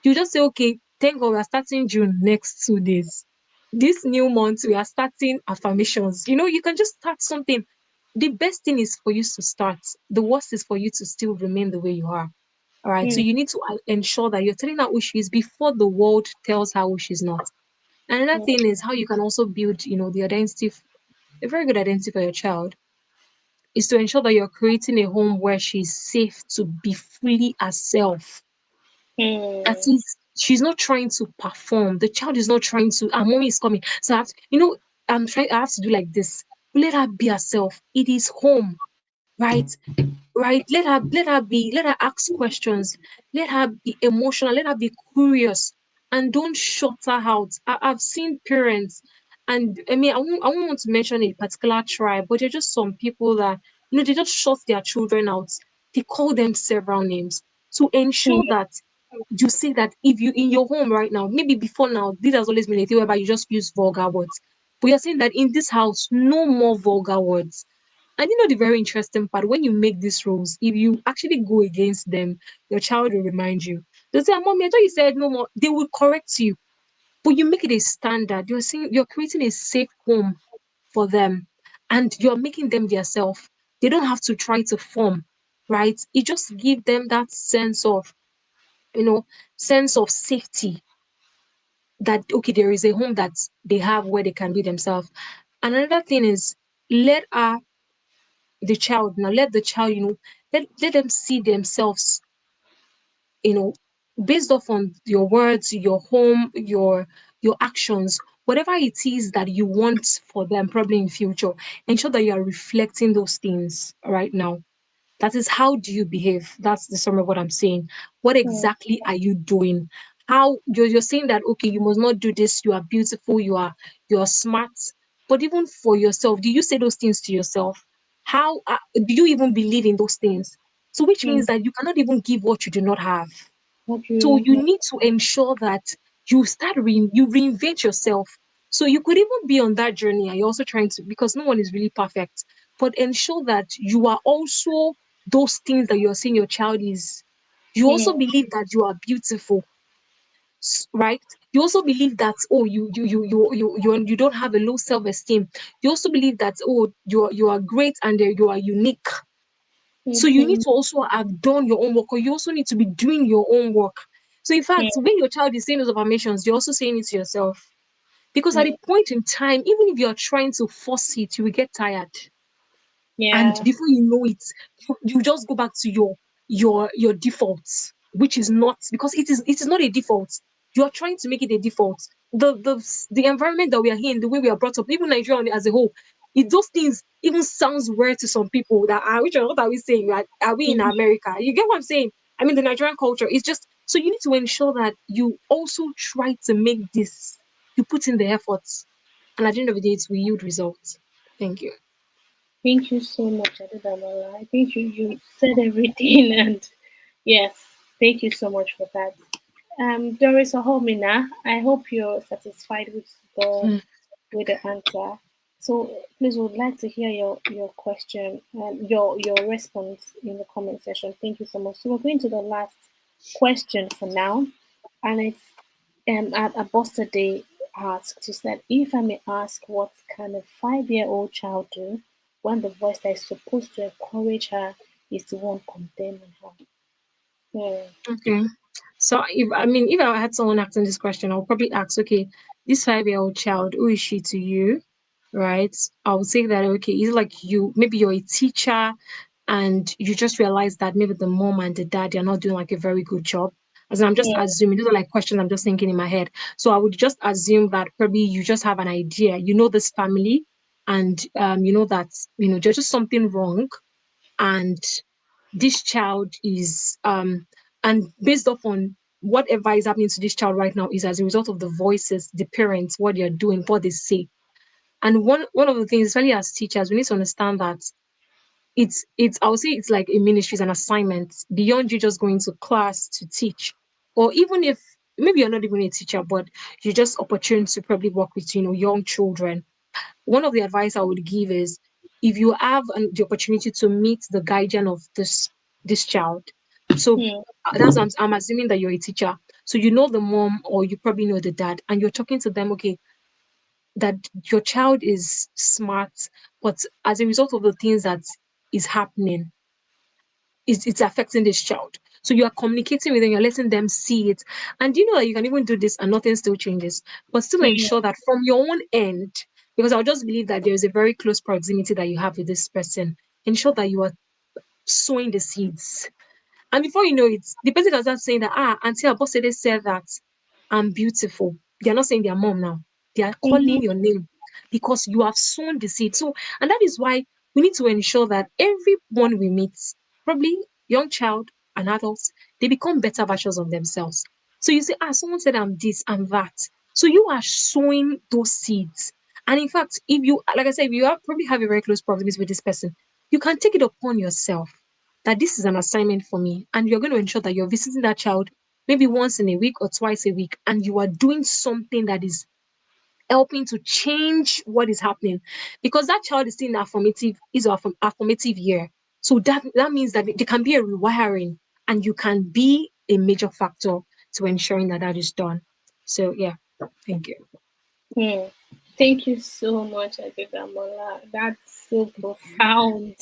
You just say, okay, thank God we're starting June next 2 days. This new month, we are starting affirmations. You can just start something. the best thing is for you to start. The worst is for you to still remain the way you are. All right. So Mm. you need to ensure that you're telling her who she is before the world tells her who she's not. Another Mm. thing is how you can also build, the identity, a very good identity for your child is to ensure that you're creating a home where she's safe to be fully herself. That Mm. is, she's not trying to perform. The child is not trying to, mommy is coming. So I have to do like this. Let her be herself. It is home, right? Right? Let her ask questions. Let her be emotional. Let her be curious. And don't shut her out. I've seen parents, and I mean, I won't want to mention a particular tribe, but there are just some people that, they just shut their children out. They call them several names to ensure Mm. that you see that if you in your home right now, maybe before now, this has always been a thing whereby you just use vulgar words. But you're saying that in this house, no more vulgar words. And the very interesting part, when you make these rules, if you actually go against them, your child will remind you. They'll say, Mommy, I thought you said no more. They will correct you. But you make it a standard. You're saying you're creating a safe home for them. And you're making them themselves. They don't have to try to form, right? You just give them that you know, sense of safety that okay, there is a home that they have where they can be themselves. And another thing is let her let the child, let them see themselves, you know, based off on your words, your home, your actions, whatever it is that you want for them, probably in future, ensure that you are reflecting those things right now. That is how do you behave? That's the summary of what I'm saying. What Mm. exactly are you doing? How you're saying that okay, you must not do this, you are beautiful, you are smart. But even for yourself, do you say those things to yourself? How do you even believe in those things? So which means Mm. that you cannot even give what you do not have. What So you you need to ensure that you reinvent yourself. So you could even be on that journey and you're also trying to, because no one is really perfect, but ensure that you are also those things that you're saying your child is. You also mm. believe that you are beautiful, right? You also believe that oh you don't have a low self-esteem. You also believe that oh you are great and you are unique. So you need Mhm. to also have done your own work, or you also need to be doing your own work. So in fact, Mm. when your child is saying those affirmations, you're also saying it to yourself. Because at Mm. a point in time, even if you're trying to force it, you will get tired. And Yeah. before you know it, you just go back to your defaults, which is not because it is not a default. You are trying to make it a default. The environment that we are in, the way we are brought up, even Nigeria as a whole, those things even sounds weird to some people that are which are what are we saying? Like, are we in Mhm. America? You get what I'm saying? I mean the Nigerian culture is just so you need to ensure that you also try to make this, you put in the efforts, and at the end of the day it will yield results. Thank you. Thank you so much, Adedamola. I think you said everything, and yes, thank you so much for that. Doris Ohomina, I hope you're satisfied Hmm. with the answer. So please would like to hear your question and your response in the comment section. Thank you so much. So we're going to the last question for now, and it's Abosta Day asked. She said, "If I may ask, what can a 5-year-old child do when the voice that is supposed to encourage her is the one condemning her?" Hmm. Okay. So if I had someone asking this question, I'll probably ask, okay, this 5-year-old child, who is she to you? Right? I would say that okay, is it like maybe you're a teacher and you just realize that maybe the mom and the dad they're not doing like a very good job. As in, I'm just Hmm. assuming these are like questions I'm just thinking in my head. So I would just assume that probably you just have an idea, this family, and you know that there's just something wrong, and this child is and based off on whatever is happening to this child right now is as a result of the voices, the parents, what they're doing, what they say. And one of the things, especially as teachers, we need to understand that it's I would say it's like a ministry, it's an assignment beyond you just going to class to teach. Or even if maybe you're not even a teacher, but you're just opportune to probably work with young children. One of the advice I would give is if you have the opportunity to meet the guardian of this child. So Hmm. I'm assuming that you're a teacher. So you know the mom or you probably know the dad and you're talking to them, okay, that your child is smart, but as a result of the things that is happening, it's affecting this child. So you are communicating with them, you're letting them see it. And you know that you can even do this and nothing still changes, but still Yeah. ensure that from your own end, because I'll just believe that there is a very close proximity that you have with this person, ensure that you are sowing the seeds. And before you know it, the person can start saying that, Auntie Abosede said that I'm beautiful. They're not saying their mom now. They are calling your name because you have sown the seed. So, and that is why we need to ensure that everyone we meet, probably young child and adults, they become better versions of themselves. So you say, someone said I'm this, I'm that. So you are sowing those seeds. And in fact, if you, like I said, if you probably have a very close proximity with this person, you can take it upon yourself that this is an assignment for me, and you're going to ensure that you're visiting that child maybe once in a week or twice a week, and you are doing something that is helping to change what is happening, because that child is still in affirmative year. So that means that there can be a rewiring, and you can be a major factor to ensuring that that is done. So yeah, thank you. Hmm. Thank you so much, Adedamola. That's so profound.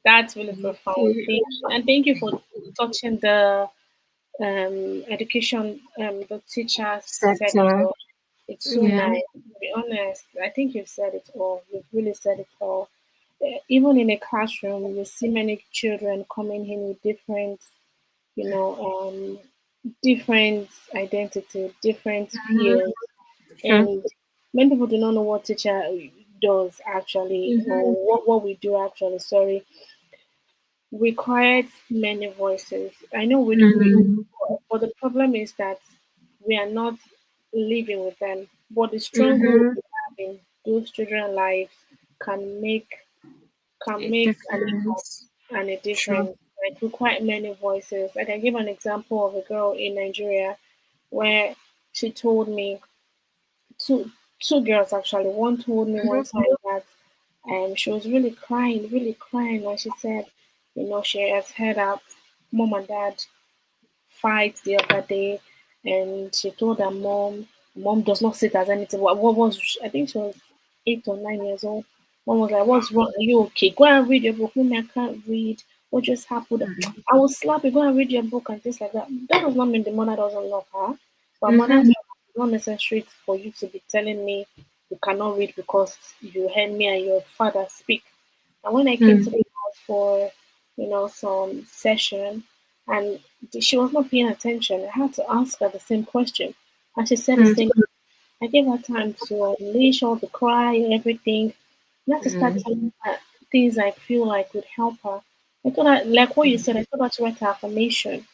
That's really profound. Thank you. And thank you for touching the education, the teacher Sector. sector. It's so Yeah. nice. To be honest, I think you've said it all. You've really said it all. Even in a classroom, you see many children coming in with different, you know, different identity, different fears, Sure. and many people do not know what teacher does actually, or Mm-hmm. what we do actually. Sorry, requires many voices. I know Mm-hmm. but the problem is that we are not living with them. But the struggle Mm-hmm. we have in those children's lives can make can A make an impact difference. and a Sure. difference. Like require many voices. I can give an example of a girl in Nigeria where she told me two two girls actually. One told me one time that she was really crying when she said, she has heard her mom and dad fight the other day, and she told her mom. Mom does not see it as anything. What was, I think she was 8 or 9 years old. Mom was like, "What's wrong? Are you okay? Go and read your book." Mommy, I can't read. What just happened? I will slap you. Go and read your book and things like that. That does not mean the mother doesn't love her. But mother, Mm-hmm. it's not necessary for you to be telling me you cannot read because you heard me and your father speak. And when I came to the house for, some session, and she was not paying attention, I had to ask her the same question, and she said the same. I gave her time to unleash all the cry and everything, not to start telling her things I feel like would help her. I told her, like what you said, I told her to write her affirmation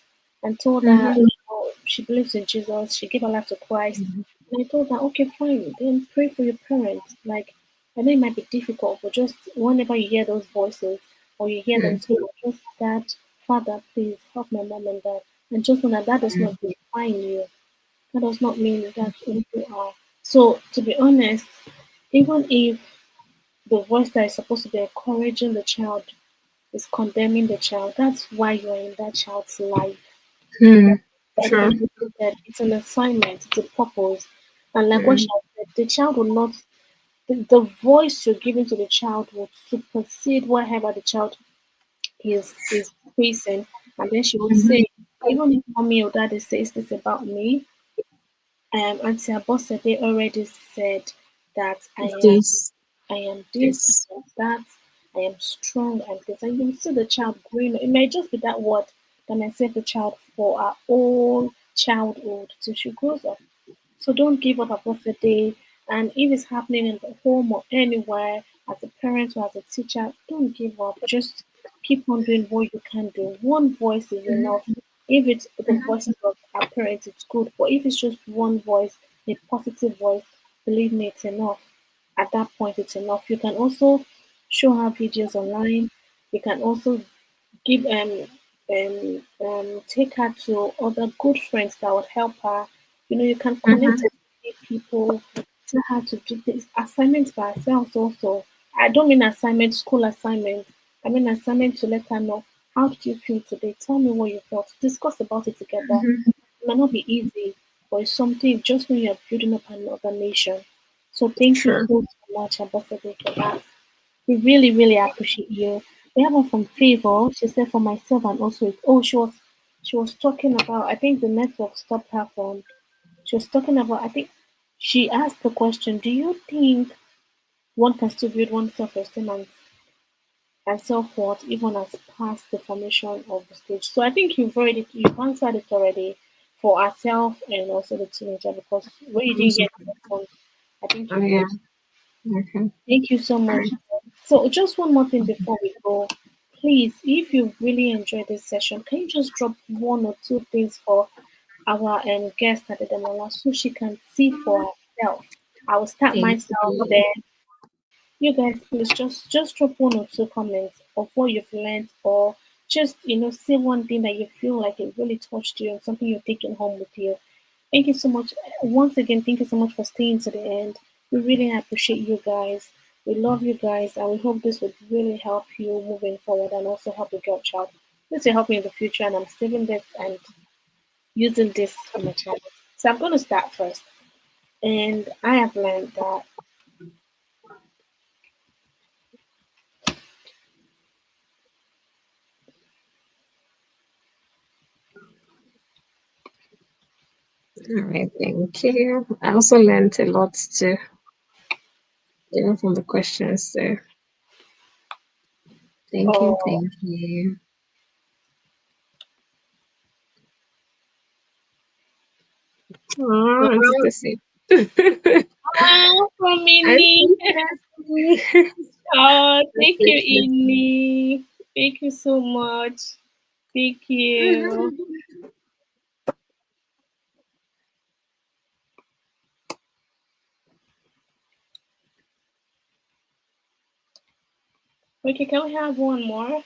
and told her, Mm-hmm. she believes in Jesus, she gave her life to Christ. And I told her, okay, fine, then pray for your parents. Like, I know it might be difficult, but just whenever you hear those voices or you hear them talk, just that, Father, please help my mom and dad. And just know that that does not define you. That does not mean that's who you are. So, to be honest, even if the voice that is supposed to be encouraging the child is condemning the child, that's why you're in that child's life. Mm-hmm. Like Sure. you said, it's an assignment, it's a purpose. And like what Mm-hmm. she said, the child will not, the voice you're giving to the child will supersede whatever the child is facing. And then she would say, even if mommy or daddy says this about me, Auntie Abosede already said that This. I am this, This. I am that, I am strong and this. And you see the child growing. It may just be that word that may save the child for our whole childhood till she grows up. So don't give up about the day. And if it's happening in the home or anywhere, as a parent or as a teacher, don't give up. Just keep on doing what you can do. One voice is enough. If it's the voices of our parents, it's good. But if it's just one voice, a positive voice, believe me, it's enough. At that point, it's enough. You can also show her videos online. You can also give take her to other good friends that would help her. You can connect Mm-hmm. with people, tell her to do this assignments by herself also. I don't mean assignment, school assignment. I mean assignment to let her know, how did you feel today? Tell me what you felt. Discuss about it together. It might not be easy, but it's something just when you're building up another nation. So thank you Sure. so much, Ambassador, for that. We really, really appreciate you. We have one from Favor. She said for myself and also she was talking about, I think the network stopped her from, she was talking about, I think she asked the question, do you think one can still build one's self-esteem and self-worth even as past the formation of the stage? So I think you've answered it already for ourselves and also the teenager, because when you didn't get the response, I think Oh you yeah. did. Okay. Thank you so All right. much. So, just one more thing before we go. Please, if you really enjoyed this session, can you just drop one or two things for our guest at the Demola so she can see for herself? I will start Thank myself, you. then you guys please just drop one or two comments of what you've learned, or just say one thing that you feel like it really touched you and something you're taking home with you. Thank you so much. Once again, thank you so much for staying to the end. We really appreciate you guys. We love you guys, and we hope this would really help you moving forward and also help your girl child. This will help me in the future, and I'm saving this and using this on my channel. So I'm going to start first. And I have learned that All right. Thank you. I also learned a lot too, from the questions. So thank you. oh, Thank you. Oh, it's the same. from I'm Inni. happy. Oh, thank you, That's Inni. Thank you so much. Thank you. Okay, can we have one more?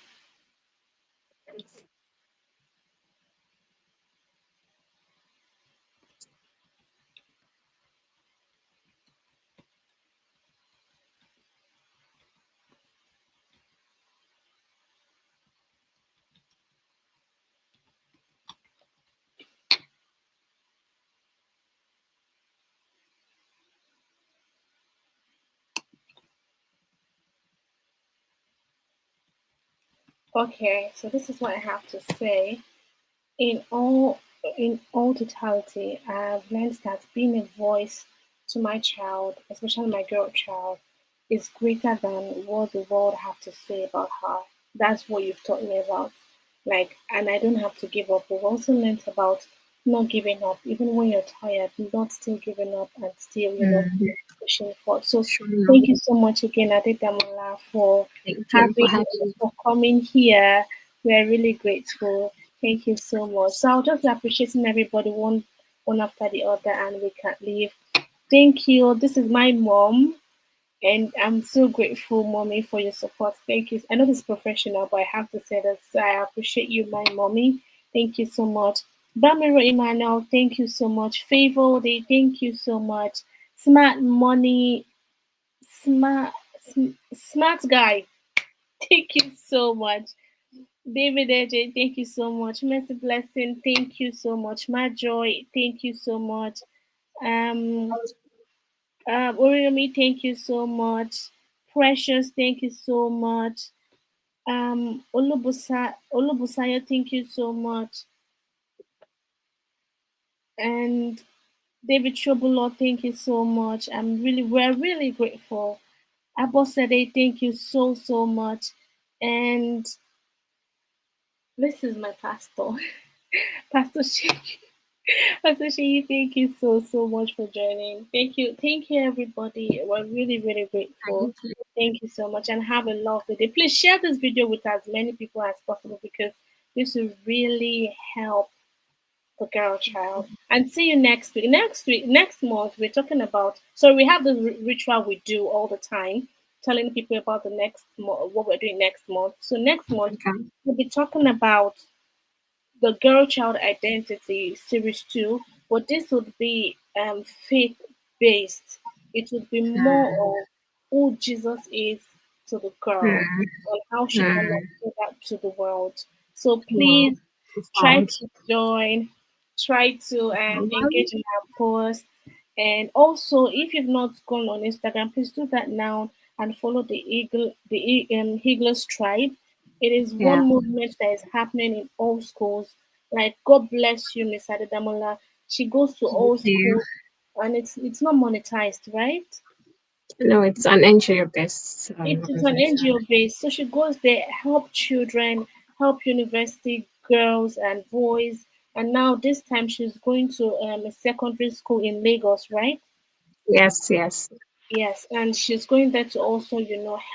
Okay, so this is what I have to say. In all in all totality, I've learned that being a voice to my child, especially my girl child, is greater than what the world have to say about her. That's what you've taught me about. Like, and I don't have to give up. We've also learned about not giving up, even when you're tired, not still giving up and still, pushing forward. So Sure. thank you so much again, Adedamola, for Thank you for having having me. for coming here. We are really grateful. Thank you so much. So I'll just be appreciating everybody one after the other, and we can't leave. Thank you. This is my mom, and I'm so grateful, mommy, for your support. Thank you. I know this is professional, but I have to say that I appreciate you, my mommy. Thank you so much. Bamiro Emmanuel, thank you so much. Favor Day, thank you so much. Smart Money, smart smart guy, thank you so much. David AJ, thank you so much. Mercy Blessing, thank you so much. My Joy, thank you so much. Um, Oriomi, thank you so much. Precious, thank you so much. Olubusayo, thank you so much. And David Chobulo, thank you so much. We're really grateful. Abosede, thank you so much. And this is my pastor, Pastor Sheikh. Pastor Sheyi, thank you so much for joining. Thank you everybody. We're really grateful. Thank you. Thank you so much, and have a lovely day. Please share this video with as many people as possible, because this will really help the girl child. And see you next week. Next month, we're talking about. So we have the ritual we do all the time, telling people about the next what we're doing next month. So next month Okay. we'll be talking about the Girl Child Identity Series 2, but this would be faith based. It would be more Hmm. of who Jesus is to the girl Hmm. and how she can Hmm. give that to the world. So Wow. please try Profound. to join, try to engage in our post. And also, if you've not gone on Instagram, please do that now and follow the Eagles Tribe. It is Yeah. one movement that is happening in all schools. Like, God bless you, Miss Adedamola. She goes to Thank all you. schools, and it's not monetized, right? No, it's an NGO based It is an organization. NGO base, so she goes there, help children, help university girls and boys, and now this time she's going to a secondary school in Lagos, right? Yes, yes. Yes, and she's going there to also,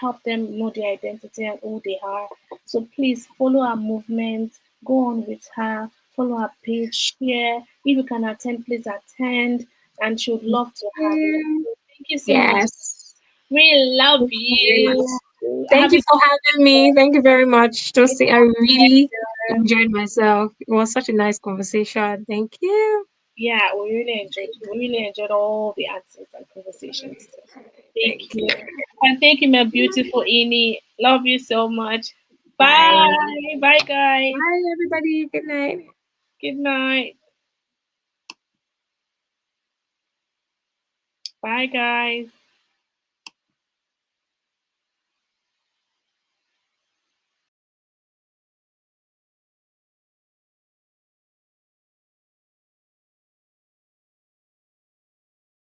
help them know their identity and who they are. So please follow her movement, go on with her, follow her page, share. If you can attend, please attend, and she would love to have you. Mm, Thank you so much. yes. We love Thank you very much. you. Thank Have you a for having me. Thank you very much, good Josie. I really day. enjoyed myself. It was such a nice conversation. Thank you. Yeah, we really enjoyed all the answers and conversations. Thank Thank you. you. And thank you, my beautiful Ini. Love you so much. Bye. Bye. Bye, guys. Bye, everybody. Good night. Good night. Bye, guys.